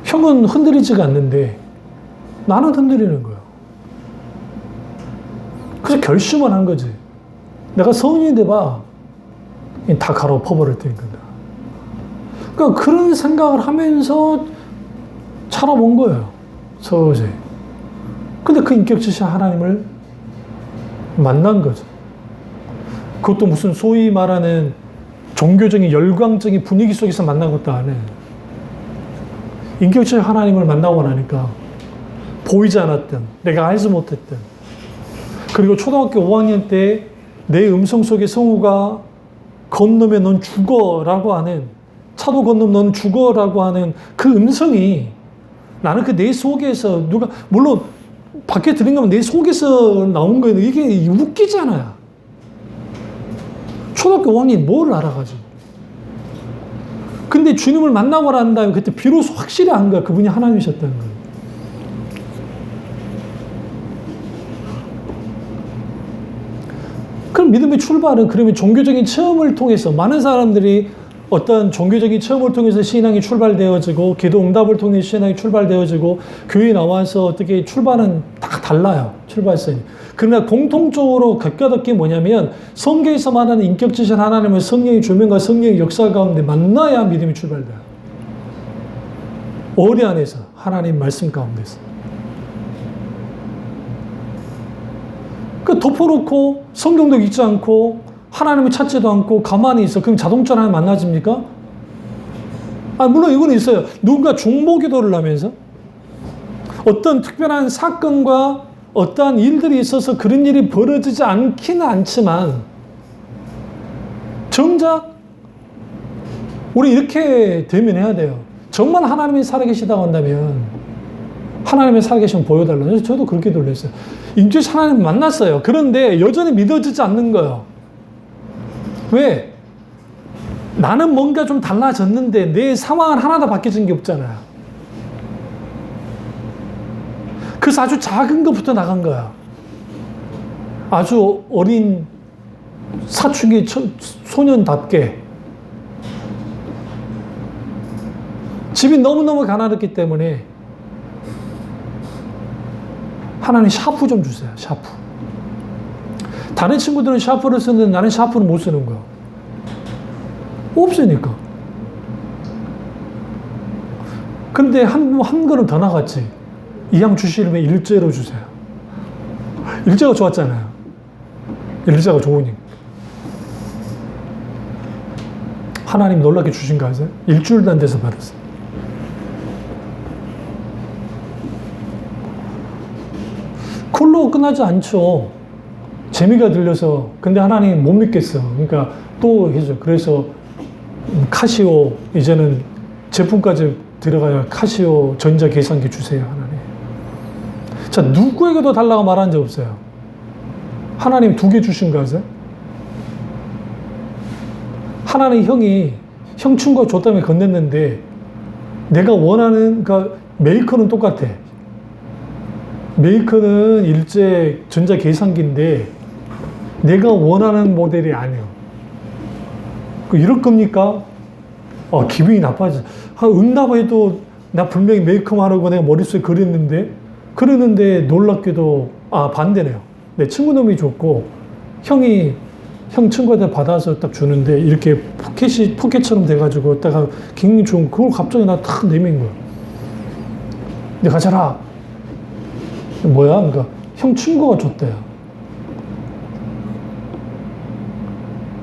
형은 흔들리지가 않는데 나는 흔들리는 거예요. 그래서 결심을 한 거지. 내가 성인이 돼봐. 다 갈아엎어버릴 테니까. 그러니까 그런 생각을 하면서 살아본 거예요. 서서히. 근데 그 인격체신 하나님을 만난 거죠. 그것도 무슨 소위 말하는 종교적인 열광적인 분위기 속에서 만난 것도 아니에요. 인격체의 하나님을 만나고 나니까 보이지 않았던, 내가 알지 못했던, 그리고 초등학교 5학년 때 내 음성 속에 성우가 건너면 넌 죽어라고 하는, 차도 건너면 넌 죽어라고 하는 그 음성이 나는 그 내 속에서 누가, 물론 밖에 들은 거면 내 속에서 나온 거예요. 이게 웃기잖아요. 초등학교 5학년이 뭘 알아가지고. 근데 주님을 만나고 난 다음에 그때 비로소 확실히 안 거야. 그분이 하나님이셨다는 거예요. 그럼 믿음의 출발은 그러면 종교적인 체험을 통해서 많은 사람들이 어떤 종교적인 체험을 통해서 신앙이 출발되어지고 기도 응답을 통해 신앙이 출발되어지고 교회에 나와서 어떻게 출발은 다 달라요. 출발선이. 그러나 공통적으로 겪었던 게 뭐냐면 성경에서 말하는 인격지신 하나님을 성령의 조명과 성령의 역사 가운데 만나야 믿음이 출발돼요. 어디 안에서? 하나님 말씀 가운데서. 그 덮어놓고 성경도 읽지 않고 하나님을 찾지도 않고 가만히 있어. 그럼 자동차로 하나님 만나집니까? 물론 이건 있어요. 누군가 중보기도를 하면서 어떤 특별한 사건과 어떠한 일들이 있어서 그런 일이 벌어지지 않기는 않지만 정작 우리 이렇게 대면해야 돼요. 정말 하나님이 살아계시다고 한다면 하나님의 살아계심을 보여달라고. 그래서 저도 그렇게 돌렸어요. 인격적 하나님 만났어요. 그런데 여전히 믿어지지 않는 거예요. 왜? 나는 뭔가 좀 달라졌는데 내 상황은 하나도 바뀌어진 게 없잖아요. 그래서 아주 작은 것부터 나간 거야. 아주 어린 사춘기 소년답게 집이 너무너무 가난했기 때문에 하나님 샤프 좀 주세요. 샤프. 다른 친구들은 샤프를 쓰는데 나는 샤프를 못 쓰는 거야. 없으니까. 근데 한 걸음 더 나갔지. 이왕 주시려면 일제로 주세요. 일제가 좋았잖아요. 일제가 좋으니까. 하나님 놀랍게 주신 거 아세요? 일주일도 안 돼서 받았어요. 그걸로 끝나지 않죠. 재미가 들려서. 근데 하나님 못 믿겠어. 그러니까 또 해줘. 그래서 카시오, 이제는 제품까지 들어가야 카시오 전자계산기 주세요. 하나님. 자, 누구에게도 달라고 말한 적 없어요. 하나님 2개 주신 거 아세요? 하나님 형 친구가 줬다며 건넸는데 내가 원하는, 그러니까 메이커는 똑같아. 메이커는 일제 전자계산기인데 내가 원하는 모델이 아니에요. 이럴 겁니까? 기분이 나빠져. 응답해도 나 분명히 메이커만 하고 내가 머릿속에 그렸는데, 그러는데 놀랍게도, 반대네요. 내 친구놈이 줬고, 형 친구한테 받아서 딱 주는데, 이렇게 포켓처럼 돼가지고, 다가 굉장히 좋은, 그걸 갑자기 나 탁 내민 거야. 근데 가져라. 뭐야? 그러니까 형 친구가 줬대요.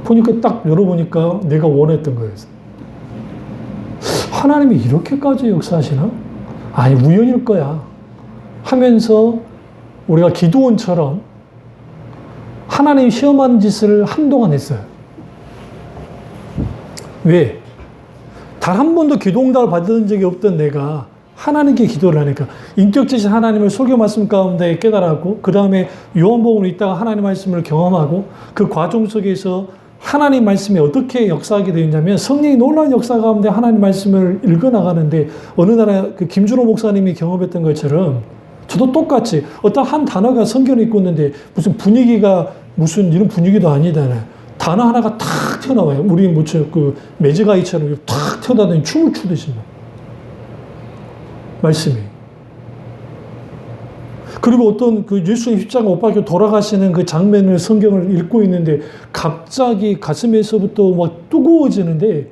보니까 딱 열어보니까 내가 원했던 거였어. 하나님이 이렇게까지 역사하시나? 아니, 우연일 거야. 하면서 우리가 기도원처럼 하나님 시험하는 짓을 한동안 했어요. 왜? 단 한 번도 기도 응답을 받은 적이 없던 내가 하나님께 기도를 하니까 인격지신 하나님을 설교 말씀 가운데 깨달았고, 그 다음에 요한복음을 읽다가 하나님 말씀을 경험하고, 그 과정 속에서 하나님 말씀이 어떻게 역사하게 되었냐면 성령이 놀라운 역사 가운데 하나님 말씀을 읽어나가는데, 어느 나라 그 김준호 목사님이 경험했던 것처럼 저도 똑같이 어떤 한 단어가 성경을 읽고 있는데 무슨 분위기가 무슨 이런 분위기도 아니잖아요. 단어 하나가 탁 튀어나와요. 우리 그 매직아이처럼 탁 튀어나오더니 춤을 추듯이 말씀이. 그리고 어떤 그 예수님 십자가 못 박혀 돌아가시는 그 장면을 성경을 읽고 있는데 갑자기 가슴에서부터 막 뜨거워지는데,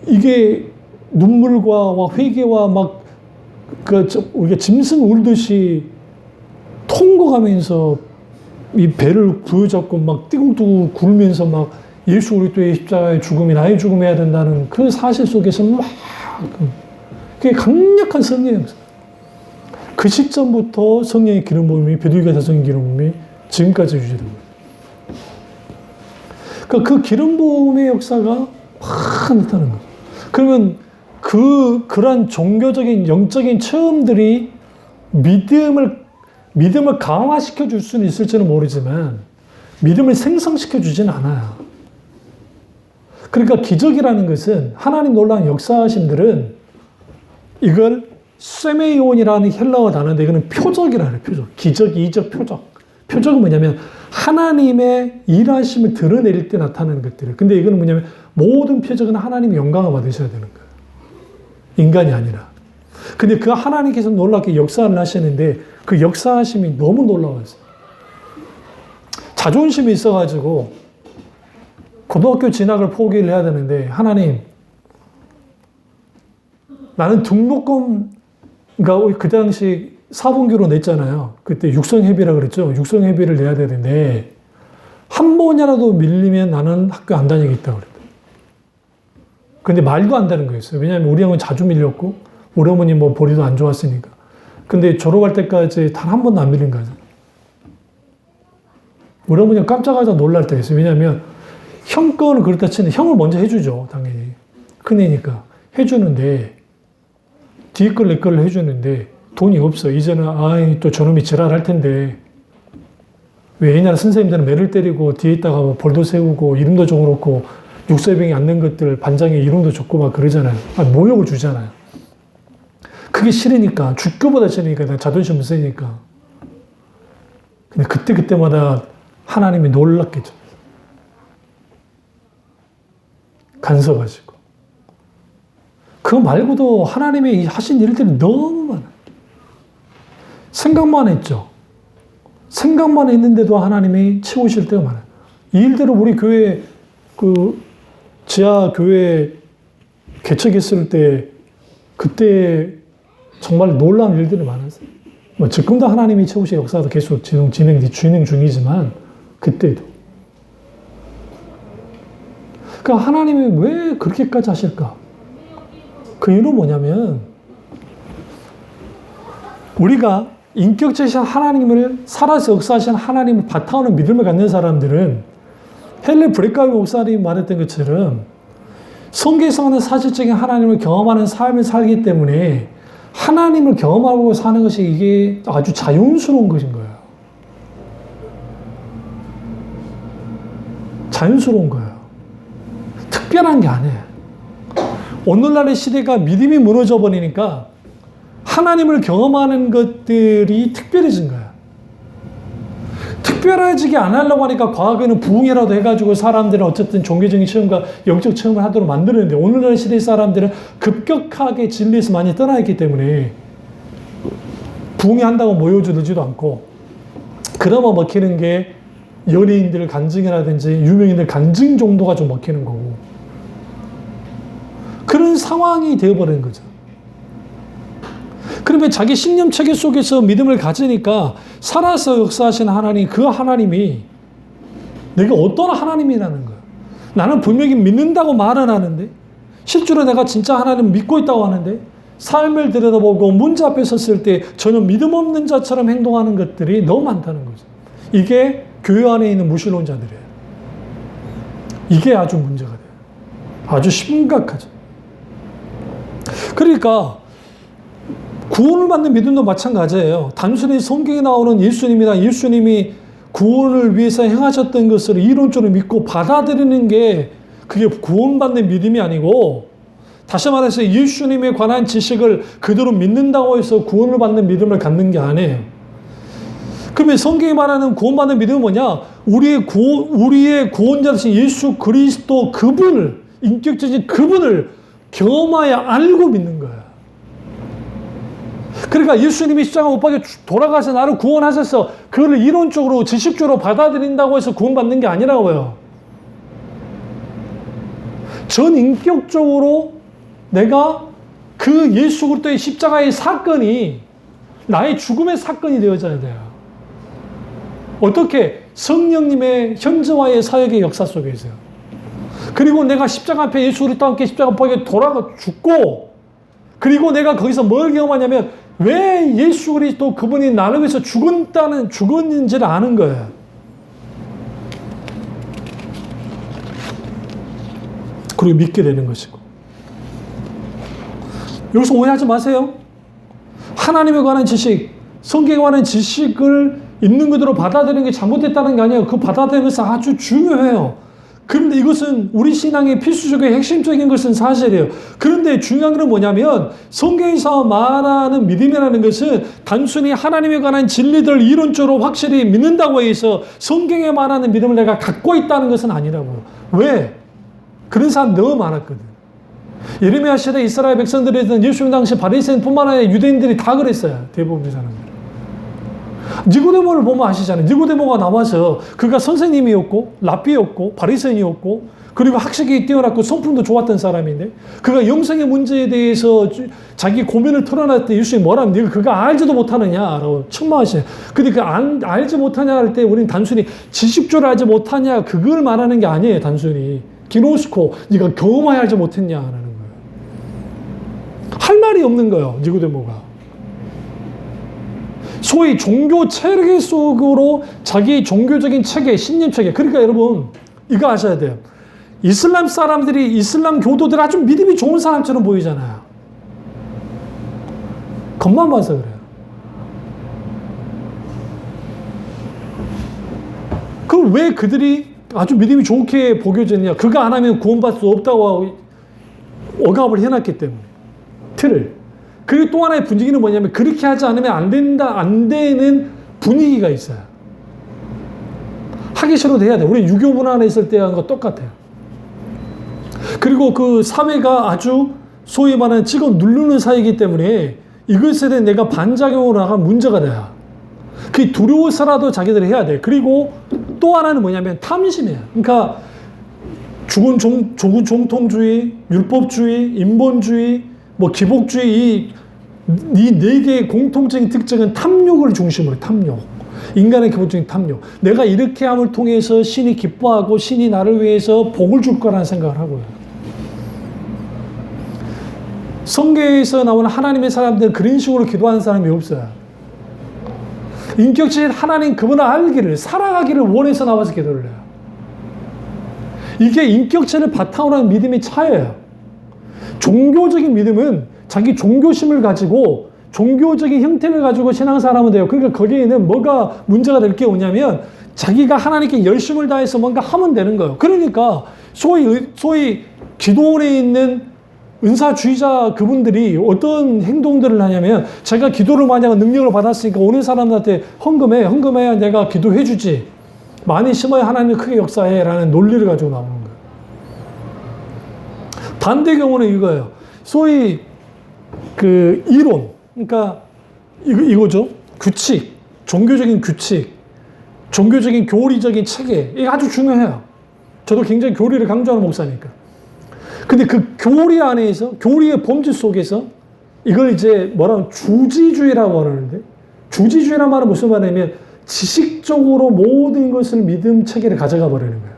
이게 눈물과 막 회개와 막 우리가 짐승 울듯이 통곡하면서 이 배를 부여잡고 막 띠굴띠굴 굴면서 막 예수 그리스도의 십자가의 죽음이 나의 죽음해야 된다는 그 사실 속에서 막 그게 강력한 성령의 역사. 그 시점부터 성령의 기름 부음이 베드로교회 사성의 기름 부음이 지금까지 유지되고 있어요. 그러니까 그 기름 부음의 역사가 확 나타나는 거예요. 그러면 그런 종교적인 영적인 체험들이 믿음을 강화시켜 줄 수는 있을지는 모르지만 믿음을 생성시켜 주진 않아요. 그러니까 기적이라는 것은 하나님 놀라운 역사하심들은 이걸 세메이온이라는 헬라어 단어인데 이거는 표적이라 해요. 표적. 기적, 이적, 표적. 표적은 뭐냐면 하나님의 일하심을 드러낼 때 나타나는 것들이에요. 근데 이거는 뭐냐면 모든 표적은 하나님의 영광을 받으셔야 되는 거예요. 인간이 아니라. 근데 그 하나님께서 놀랍게 역사를 하시는데 그 역사하심이 너무 놀라웠어요. 자존심이 있어가지고 고등학교 진학을 포기를 해야 되는데 하나님 나는 등록금 그러니까 그 당시 사분기로 냈잖아요. 그때 육성회비라 그랬죠. 육성회비를 내야 되는데 한 번이라도 밀리면 나는 학교 안 다니겠다고 그랬어요. 근데 말도 안 되는 거였어요. 왜냐하면 우리 형은 자주 밀렸고 우리 어머니 뭐 보리도 안 좋았으니까. 근데 졸업할 때까지 단 한 번도 안 밀린 거죠. 우리 어머니가 깜짝하자 놀랄 때가 있어요. 왜냐하면 형 거는 그렇다 치는데 형을 먼저 해주죠. 당연히. 큰애니까. 해주는데 뒤에 걸 내 걸 해주는데 돈이 없어. 이제는 또 저놈이 지랄할 텐데 왜 옛날에 선생님들은 매를 때리고 뒤에 있다가 뭐 벌도 세우고 이름도 적어놓고 육사병이 앉는 것들 반장에 이름도 적고 막 그러잖아요. 모욕을 주잖아요. 그게 싫으니까 죽교보다 싫으니까 내가 자존심을 세니까. 근데 그때마다 하나님이 놀랍겠죠. 간섭하시고. 그거 말고도 하나님이 하신 일들이 너무 많아요. 생각만 했죠. 생각만 했는데도 하나님이 채우실 때가 많아요. 이 일대로 우리 교회 지하 교회 개척했을 때 그때 정말 놀라운 일들이 많았어요. 뭐 지금도 하나님이 채우실 역사도 계속 진행 중이지만 그때도. 그러니까 하나님이 왜 그렇게까지 하실까? 그 이유는 뭐냐면 우리가 인격적이신 하나님을 살아서 역사하신 하나님을 바탕으로 믿음을 갖는 사람들은 헨리 브레카비 목사님이 말했던 것처럼 성경에서는 사실적인 하나님을 경험하는 삶을 살기 때문에 하나님을 경험하고 사는 것이 이게 아주 자연스러운 것인 거예요. 자연스러운 거예요. 특별한 게 아니에요. 오늘날의 시대가 믿음이 무너져 버리니까 하나님을 경험하는 것들이 특별해진 거예요. 특별해지게 안 하려고 하니까 과거에는 부흥이라도 해가지고 사람들은 어쨌든 종교적인 체험과 영적 체험을 하도록 만들었는데 오늘날 시대 사람들은 급격하게 진리에서 많이 떠나있기 때문에 부흥이 한다고 모여주지도 않고 그나마 먹히는 게 연예인들 간증이라든지 유명인들 간증 정도가 좀 먹히는 거고 그런 상황이 되어버리는 거죠. 그러면 자기 신념 체계 속에서 믿음을 가지니까 살아서 역사하시는 하나님, 그 하나님이 내가 어떤 하나님이라는 거야. 나는 분명히 믿는다고 말은 하는데 실제로 내가 진짜 하나님을 믿고 있다고 하는데 삶을 들여다보고 문제 앞에 섰을 때 전혀 믿음 없는 자처럼 행동하는 것들이 너무 많다는 거죠. 이게 교회 안에 있는 무신론자들이에요. 이게 아주 문제가 돼요. 아주 심각하죠. 그러니까 구원을 받는 믿음도 마찬가지예요. 단순히 성경에 나오는 예수님이나 예수님이 구원을 위해서 행하셨던 것을 이론적으로 믿고 받아들이는 게 그게 구원받는 믿음이 아니고 다시 말해서 예수님에 관한 지식을 그대로 믿는다고 해서 구원을 받는 믿음을 갖는 게 아니에요. 그러면 성경이 말하는 구원받는 믿음은 뭐냐? 우리의 구원자 되신 예수 그리스도 그분을 인격적인 그분을 경험하여 알고 믿는 거예요. 그러니까 예수님이 십자가 못 박혀 돌아가서 나를 구원하셔서 그걸 이론적으로 지식적으로 받아들인다고 해서 구원받는 게 아니라고요. 전 인격적으로 내가 그 예수 그리스도의 십자가의 사건이 나의 죽음의 사건이 되어져야 돼요. 어떻게? 성령님의 현재와의 사역의 역사 속에 있어요. 그리고 내가 십자가 앞에 예수 그리스도와 함께 십자가 보게 돌아가 죽고, 그리고 내가 거기서 뭘 경험하냐면 왜 예수 그리스도 그분이 나를 위해서 죽었는지를 아는 거예요. 그리고 믿게 되는 것이고. 여기서 오해하지 마세요. 하나님에 관한 지식, 성경에 관한 지식을 있는 그대로 받아들이는 게 잘못됐다는 게 아니에요. 그 받아들이는 것은 아주 중요해요. 그런데 이것은 우리 신앙의 필수적인 핵심적인 것은 사실이에요. 그런데 중요한 건 뭐냐면 성경에서 말하는 믿음이라는 것은 단순히 하나님에 관한 진리들 이론적으로 확실히 믿는다고 해서 성경에 말하는 믿음을 내가 갖고 있다는 것은 아니라고요. 왜? 그런 사람 너무 많았거든. 예레미야 시대 이스라엘 백성들에서는 예수님 당시 바리새인뿐만 아니라 유대인들이 다 그랬어요. 대부분의 사람들. 니고데모를 보면 아시잖아요. 니고데모가 나와서 그가 선생님이었고 랍비였고 바리새인이었고 그리고 학식이 뛰어났고 성품도 좋았던 사람인데 그가 영성의 문제에 대해서 자기 고민을 털어놨을 때 예수님이 뭐라면 네가 그거 알지도 못하느냐라고 책망하시네요. 근데 그 알지 못하냐 할 때 우리는 단순히 지식적으로 알지 못하냐 그걸 말하는 게 아니에요. 단순히 기노스코 네가 경험하여 알지 못했냐라는 거예요. 할 말이 없는 거예요. 니고데모가. 소위 종교 체계 속으로 자기 종교적인 체계, 신념 체계. 그러니까 여러분 이거 아셔야 돼요. 이슬람 사람들이 이슬람 교도들 아주 믿음이 좋은 사람처럼 보이잖아요. 겉만 봐서 그래요. 그럼 왜 그들이 아주 믿음이 좋게 보여졌냐? 그거 안 하면 구원받을 수 없다고 억압을 해놨기 때문에. 틀을. 그리고 또 하나의 분위기는 뭐냐면 그렇게 하지 않으면 안 된다, 안 되는 분위기가 있어요. 하기 싫어도 해야 돼. 우리 유교 문화 안에 있을 때하고 거 똑같아요. 그리고 그 사회가 아주 소위 말하는 찍어 누르는 사회이기 때문에 이것에 대해 내가 반작용으로 나가면 문제가 돼요. 그게 두려워서라도 자기들이 해야 돼. 그리고 또 하나는 뭐냐면 탐심이에요. 그러니까 조국 정통주의, 율법주의, 인본주의, 뭐 기복주의 이 네 개의 공통적인 특징은 탐욕을 중심으로 탐욕. 인간의 기본적인 탐욕. 내가 이렇게 함을 통해서 신이 기뻐하고 신이 나를 위해서 복을 줄 거라는 생각을 하고요. 성경에서 나오는 하나님의 사람들은 그런 식으로 기도하는 사람이 없어요. 인격적인 하나님 그분을 알기를 살아가기를 원해서 나와서 기도를 해요. 이게 인격체를 바탕으로 하는 믿음의 차이예요. 종교적인 믿음은 자기 종교심을 가지고 종교적인 형태를 가지고 신앙생활하면 돼요. 그러니까 거기에는 뭐가 문제가 될 게 오냐면 자기가 하나님께 열심을 다해서 뭔가 하면 되는 거예요. 그러니까 소위 기도원에 있는 은사주의자 그분들이 어떤 행동들을 하냐면 제가 기도를 많이 하고 능력을 받았으니까 오는 사람들한테 헌금해야 내가 기도해 주지. 많이 심어야 하나님이 크게 역사해 라는 논리를 가지고 나오는 거예요. 반대 경우는 이거예요. 소위 그 이론, 그러니까 이거죠. 규칙, 종교적인 규칙, 종교적인 교리적인 체계, 이게 아주 중요해요. 저도 굉장히 교리를 강조하는 목사니까. 근데 그 교리 안에서, 교리의 범주 속에서 이걸 이제 뭐라고 주지주의라고 하는데, 주지주의란 말은 무슨 말이냐면 지식적으로 모든 것을 믿음 체계를 가져가 버리는 거예요.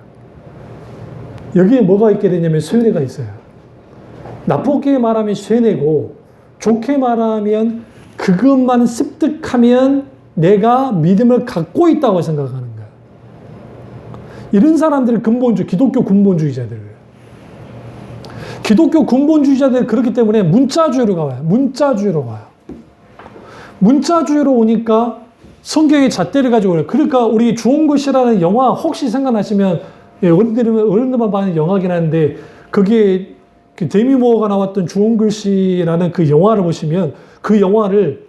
여기에 뭐가 있게 되냐면 쇠뇌가 있어요. 나쁘게 말하면 쇠뇌고 좋게 말하면 그것만 습득하면 내가 믿음을 갖고 있다고 생각하는 거야. 이런 사람들은 기독교 근본주의자들이에요. 기독교 근본주의자들이 그렇기 때문에 문자주의로 가요. 문자주의로 오니까 성경의 잣대를 가지고 그래요. 그러니까 우리 주홍글씨라는 영화 혹시 생각나시면 어른들만 봐는 영화긴 한데 그게 그 데미 무어가 나왔던 주홍글씨라는 그 영화를 보시면 그 영화를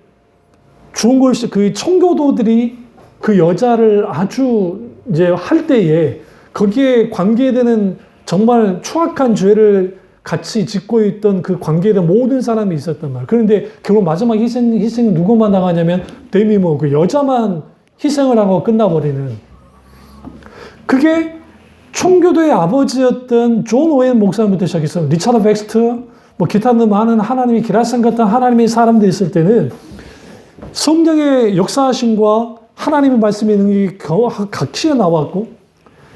주홍글씨 그 청교도들이 그 여자를 아주 이제 할 때에 거기에 관계되는 정말 추악한 죄를 같이 짓고 있던 그 관계에 모든 사람이 있었단 말이에요. 그런데 결국 마지막 희생은 누구만 나가냐면 데미 무어 그 여자만 희생을 하고 끝나버리는 그게 청교도의 아버지였던 존 오웬 목사님부터 시작해서 리차드 벡스터, 뭐 기타 많은 하나님의 기라성 같은 하나님의 사람들이 있을 때는 성령의 역사하심과 하나님의 말씀의 능력이 각시에 나왔고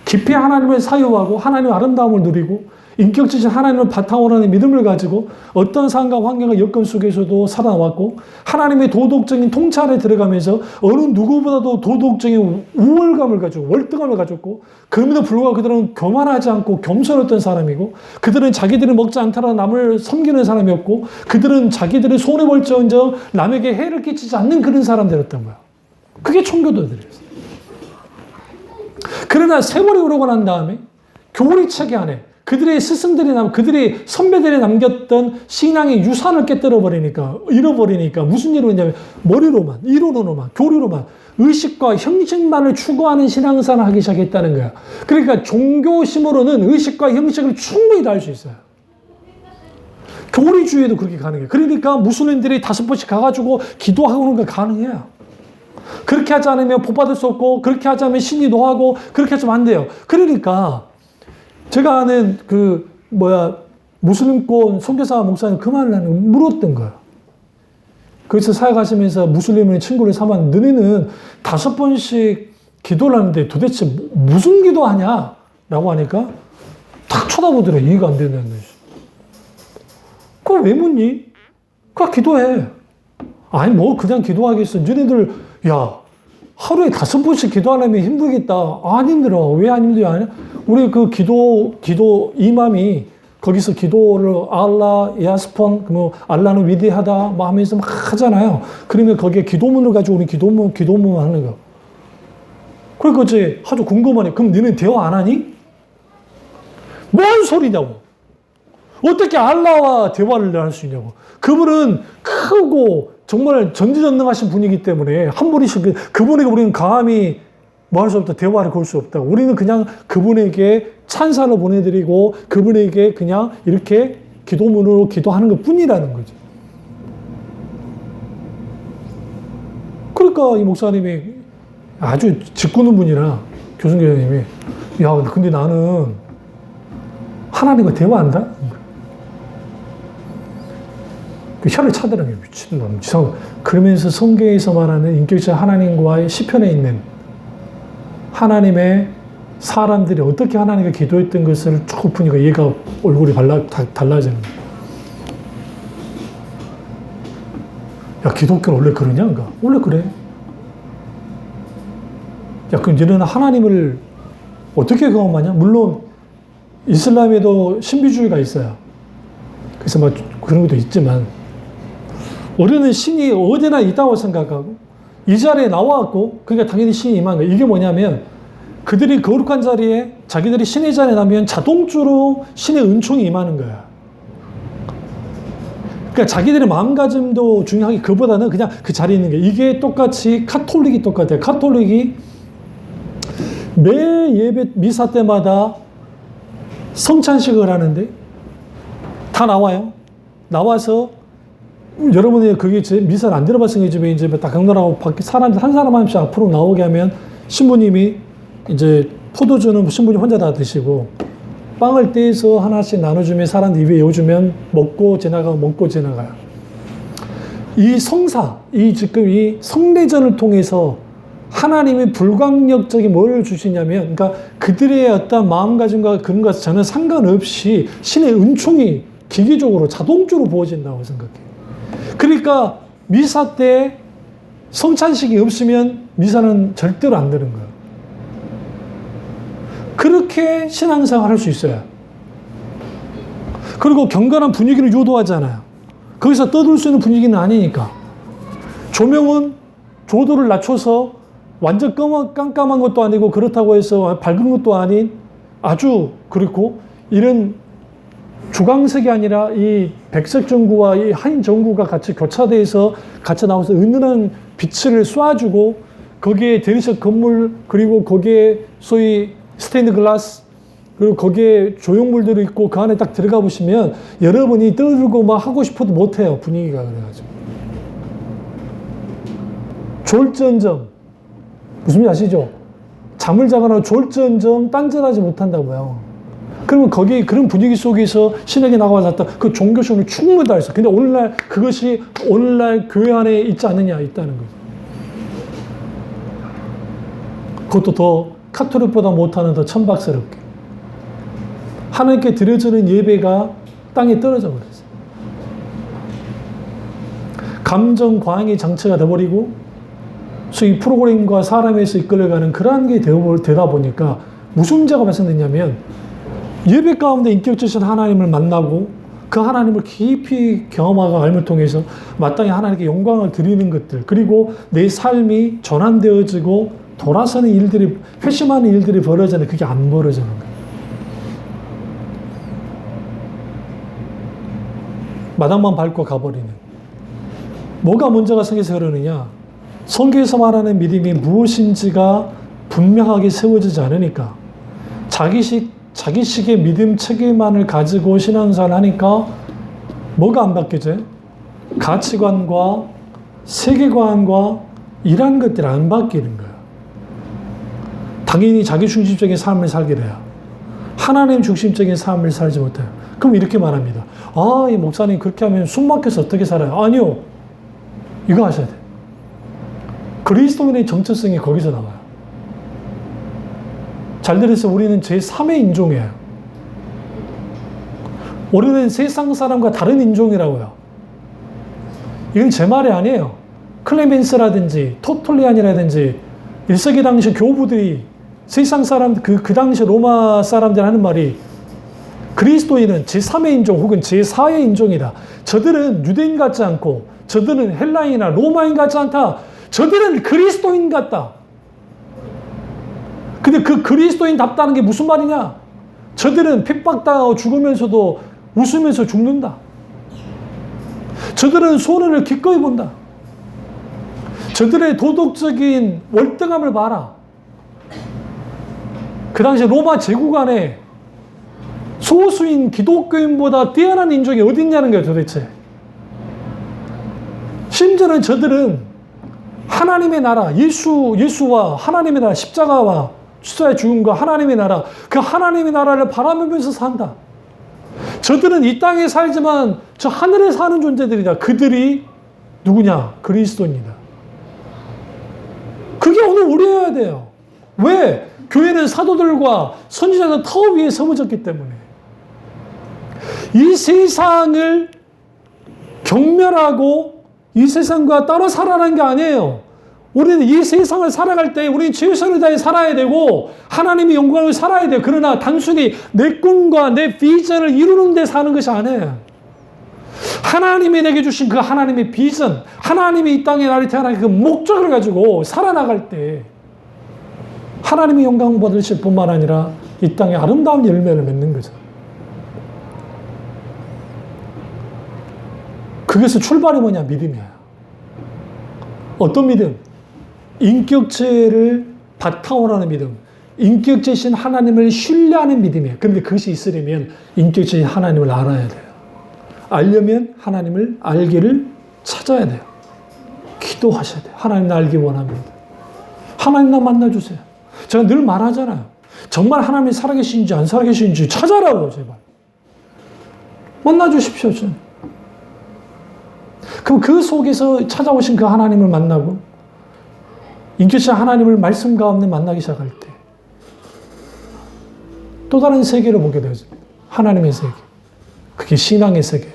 깊이 하나님을 사유하고 하나님의 아름다움을 누리고 인격적인 하나님을 바탕으로 하는 믿음을 가지고 어떤 상황과 환경과 여건 속에서도 살아나왔고 하나님의 도덕적인 통찰에 들어가면서 어느 누구보다도 도덕적인 우월감을 가지고 월등함을 가졌고 그럼에도 불구하고 그들은 교만하지 않고 겸손했던 사람이고 그들은 자기들이 먹지 않더라도 남을 섬기는 사람이었고 그들은 자기들의 손해 볼지언정 남에게 해를 끼치지 않는 그런 사람들이었던 거야. 그게 청교도들이었어. 그러나 세월이 오르고 난 다음에 교리 체계 안에 그들의 스승들이 그들의 선배들이 남겼던 신앙의 유산을 깨뜨려 버리니까, 잃어버리니까 무슨 일이 있냐면 머리로만, 이론으로만, 교리로만, 의식과 형식만을 추구하는 신앙생활을 하기 시작했다는 거야. 그러니까 종교심으로는 의식과 형식을 충분히 다 할 수 있어요. 교리주의도 그렇게 가능해요. 그러니까 무슬림들이 5번씩 가가지고 기도하는 거 가능해요. 그렇게 하지 않으면 복 받을 수 없고, 그렇게 하지 않으면 신이 노하고, 그렇게 하면 안 돼요. 그러니까 제가 아는 무슬림권 선교사 목사님 그 말을 나는 물었던 거야. 거기서 사역하시면서 무슬림의 친구를 삼았는데 너네는 5번씩 기도를 하는데 도대체 무슨 기도하냐? 라고 하니까 탁 쳐다보더래. 이해가 안 된다는 거지. 그걸 왜 묻니? 그냥 기도해. 아니 뭐 그냥 기도하겠어. 너네들 하루에 5번씩 기도하려면 힘들겠다. 안 힘들어. 왜 안 힘들어? 우리 그 기도 이맘이 거기서 기도를 알라, 야스폰, 알라는 위대하다, 하면서 막 하잖아요. 그러면 거기에 기도문을 가지고 우리 기도문 하는 거. 그러니까 이제 아주 궁금하네. 그럼 너는 대화 안 하니? 뭔 소리냐고. 어떻게 알라와 대화를 할 수 있냐고. 그분은 크고 정말 전지전능하신 분이기 때문에 한 분이씩 그분에게 우리는 감히 뭐 할 수 없다. 대화를 걸 수 없다. 우리는 그냥 그분에게 찬사를 보내드리고 그분에게 그냥 이렇게 기도문으로 기도하는 것 뿐이라는 거죠. 그러니까 이 목사님이 아주 짓궂은 분이라 교수님이 근데 나는 하나님과 대화한다? 그 혀를 차더라고요. 미친놈. 그러면서 성경에서 말하는 인격적 하나님과의 시편에 있는 하나님의 사람들이 어떻게 하나님께 기도했던 것을 쭉 보니까 얘가 얼굴이 달라지는 거야. 기독교는 원래 그러냐? 원래 그래. 그럼 너는 하나님을 어떻게 경험하냐? 물론 이슬람에도 신비주의가 있어요. 그래서 그런 것도 있지만 우리는 신이 어디나 있다고 생각하고 이 자리에 나와갖고 그러니까 당연히 신이 임한 거예요. 이게 뭐냐면 그들이 거룩한 자리에 자기들이 신의 자리에 나면 자동적으로 신의 은총이 임하는 거야. 그러니까 자기들의 마음가짐도 중요하게 그보다는 그냥 그 자리에 있는 게 이게 똑같이 카톨릭이 똑같아요. 카톨릭이 매 예배 미사 때마다 성찬식을 하는데 다 나와요. 나와서 여러분이 그게 미사를 안 들어봤으니까 이제 딱 강론하고 밖에 사람들 한 사람 한 명씩 앞으로 나오게 하면 신부님이 이제 포도주는 신부님 혼자 다 드시고 빵을 떼서 하나씩 나눠주면 사람들 입에 여주면 먹고 지나가요. 이 성사, 지금 이 성례전을 통해서 하나님이 불광력적인 뭘 주시냐면, 그러니까 그들의 어떤 마음가짐과 그런 것과 전혀 상관없이 신의 은총이 기계적으로 자동적으로 부어진다고 생각해요. 그러니까 미사 때 성찬식이 없으면 미사는 절대로 안 되는 거예요. 그렇게 신앙생활 할 수 있어요. 그리고 경건한 분위기를 유도하잖아요. 거기서 떠들 수 있는 분위기는 아니니까. 조명은 조도를 낮춰서 완전 깜깜한 것도 아니고 그렇다고 해서 밝은 것도 아닌 아주 그렇고 이런 주광색이 아니라 이 백색 전구와 이 한 전구가 같이 교차돼서 같이 나와서 은은한 빛을 쏴주고 거기에 대리석 건물 그리고 거기에 소위 스테인드 글라스 그리고 거기에 조형물들이 있고 그 안에 딱 들어가 보시면 여러분이 떠들고 막 하고 싶어도 못해요. 분위기가 그래가지고. 졸전정. 무슨 말인지 아시죠? 잠을 자거나 졸전정 딴짓하지 못한다고요. 그러면 거기 그런 분위기 속에서 신에게 나가서 그 종교심을 충분히 다 했어. 근데 그것이 오늘날 교회 안에 있지 않느냐 있다는 거죠. 그것도 더 카톨릭보다 못하는 더 천박스럽게. 하나님께 드려지는 예배가 땅에 떨어져 버렸어요. 감정 과잉이 장치가 돼버리고 소위 프로그램과 사람에서 이끌려가는 그러한 게 되다 보니까 무슨 문제가 발생됐냐면 예배 가운데 인격적인 하나님을 만나고 그 하나님을 깊이 경험하고 알을 통해서 마땅히 하나님께 영광을 드리는 것들, 그리고 내 삶이 전환되어지고 돌아서는 일들이, 회심하는 일들이 벌어지는, 그게 안 벌어지는 거예요. 마당만 밟고 가버리는. 뭐가 문제가 생겨서 그러느냐? 성경에서 말하는 믿음이 무엇인지가 분명하게 세워지지 않으니까, 자기식의 믿음 체계만을 가지고 신앙생활을 하니까 뭐가 안 바뀌죠? 가치관과 세계관과 이런 것들이 안 바뀌는 거예요. 당연히 자기 중심적인 삶을 살게 돼요. 하나님 중심적인 삶을 살지 못해요. 그럼 이렇게 말합니다. 아, 이 목사님 그렇게 하면 숨 막혀서 어떻게 살아요? 아니요. 이거 하셔야 돼요. 그리스도인의 정체성이 거기서 나와요. 잘 들으세요. 우리는 제3의 인종이에요. 우리는 세상 사람과 다른 인종이라고요. 이건 제 말이 아니에요. 클레멘스라든지 토톨리안이라든지 1세기 당시 교부들이 세상 사람, 그 당시 로마 사람들 하는 말이 그리스도인은 제3의 인종 혹은 제4의 인종이다. 저들은 유대인 같지 않고 저들은 헬라인이나 로마인 같지 않다. 저들은 그리스도인 같다. 근데 그 그리스도인답다는 게 무슨 말이냐? 저들은 핍박당하고 죽으면서도 웃으면서 죽는다. 저들은 손해를 기꺼이 본다. 저들의 도덕적인 월등함을 봐라. 그 당시 로마 제국 안에 소수인 기독교인보다 뛰어난 인종이 어디 있냐는 거예요, 도대체. 심지어는 저들은 하나님의 나라, 예수와 하나님의 나라, 십자가와 십자가의 죽음과 하나님의 나라, 그 하나님의 나라를 바라보면서 산다. 저들은 이 땅에 살지만 저 하늘에 사는 존재들이다. 그들이 누구냐? 그리스도입니다. 그게 오늘 우리여야 돼요. 왜? 교회는 사도들과 선지자들 터 위에 세워졌기 때문에. 이 세상을 경멸하고 이 세상과 따로 살아가는 게 아니에요. 우리는 이 세상을 살아갈 때 우리는 최선을 다해 살아야 되고 하나님의 영광을 살아야 돼요. 그러나 단순히 내 꿈과 내 비전을 이루는 데 사는 것이 아니에요. 하나님이 내게 주신 그 하나님의 비전, 하나님이 이 땅에 나를 태어난 그 목적을 가지고 살아나갈 때 하나님의 영광 받으실 뿐만 아니라 이 땅에 아름다운 열매를 맺는 거죠. 그것의 출발이 뭐냐? 믿음이에요. 어떤 믿음? 인격체를 바탕으로 하는 믿음. 인격체신 하나님을 신뢰하는 믿음이에요. 그런데 그것이 있으려면 인격체신 하나님을 알아야 돼요. 알려면 하나님을 알기를 찾아야 돼요. 기도하셔야 돼요. 하나님 나 알기 원합니다. 하나님 나 만나주세요. 제가 늘 말하잖아요. 정말 하나님이 살아계신지 안 살아계신지 찾아라고 제발. 만나주십시오. 좀. 그럼 그 속에서 찾아오신 그 하나님을 만나고 인격체 하나님을 말씀 가운데 만나기 시작할 때 또 다른 세계를 보게 되어집니다. 하나님의 세계. 그게 신앙의 세계예요.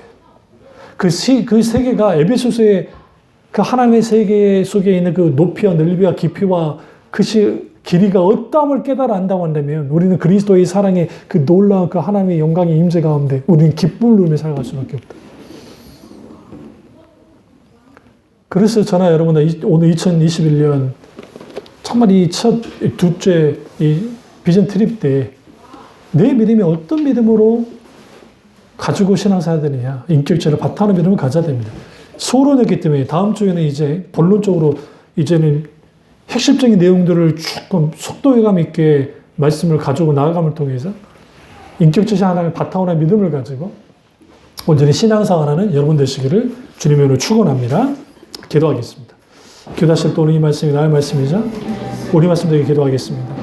그 세계가 에베소서의 그 하나님의 세계 속에 있는 그 높이와 넓이와 깊이와 그 길이가 어떠함을 깨달아 안다고 한다면 우리는 그리스도의 사랑의 그 놀라운 그 하나님의 영광의 임재 가운데 우리는 기쁨을 누리며 살아갈 수밖에 없다. 그래서 저나 여러분 오늘 2021년 정말 이 둘째 이 비전 트립 때 내 믿음이 어떤 믿음으로 가지고 신앙생활 되느냐, 인격체를 바탕으로 믿음을 가져야 됩니다. 소론했기 때문에 다음 주에는 이제 본론적으로 이제는 핵심적인 내용들을 조금 속도감 있게 말씀을 가지고 나아감을 통해서 인격체 하나님을 바탕으로 한 믿음을 가지고 온전히 신앙생활하는 여러분 되시기를 주님의 이름으로 축원합니다. 기도하겠습니다. 기도하실 때 오늘 이 말씀이 나의 말씀이자 우리 말씀 되게 기도하겠습니다.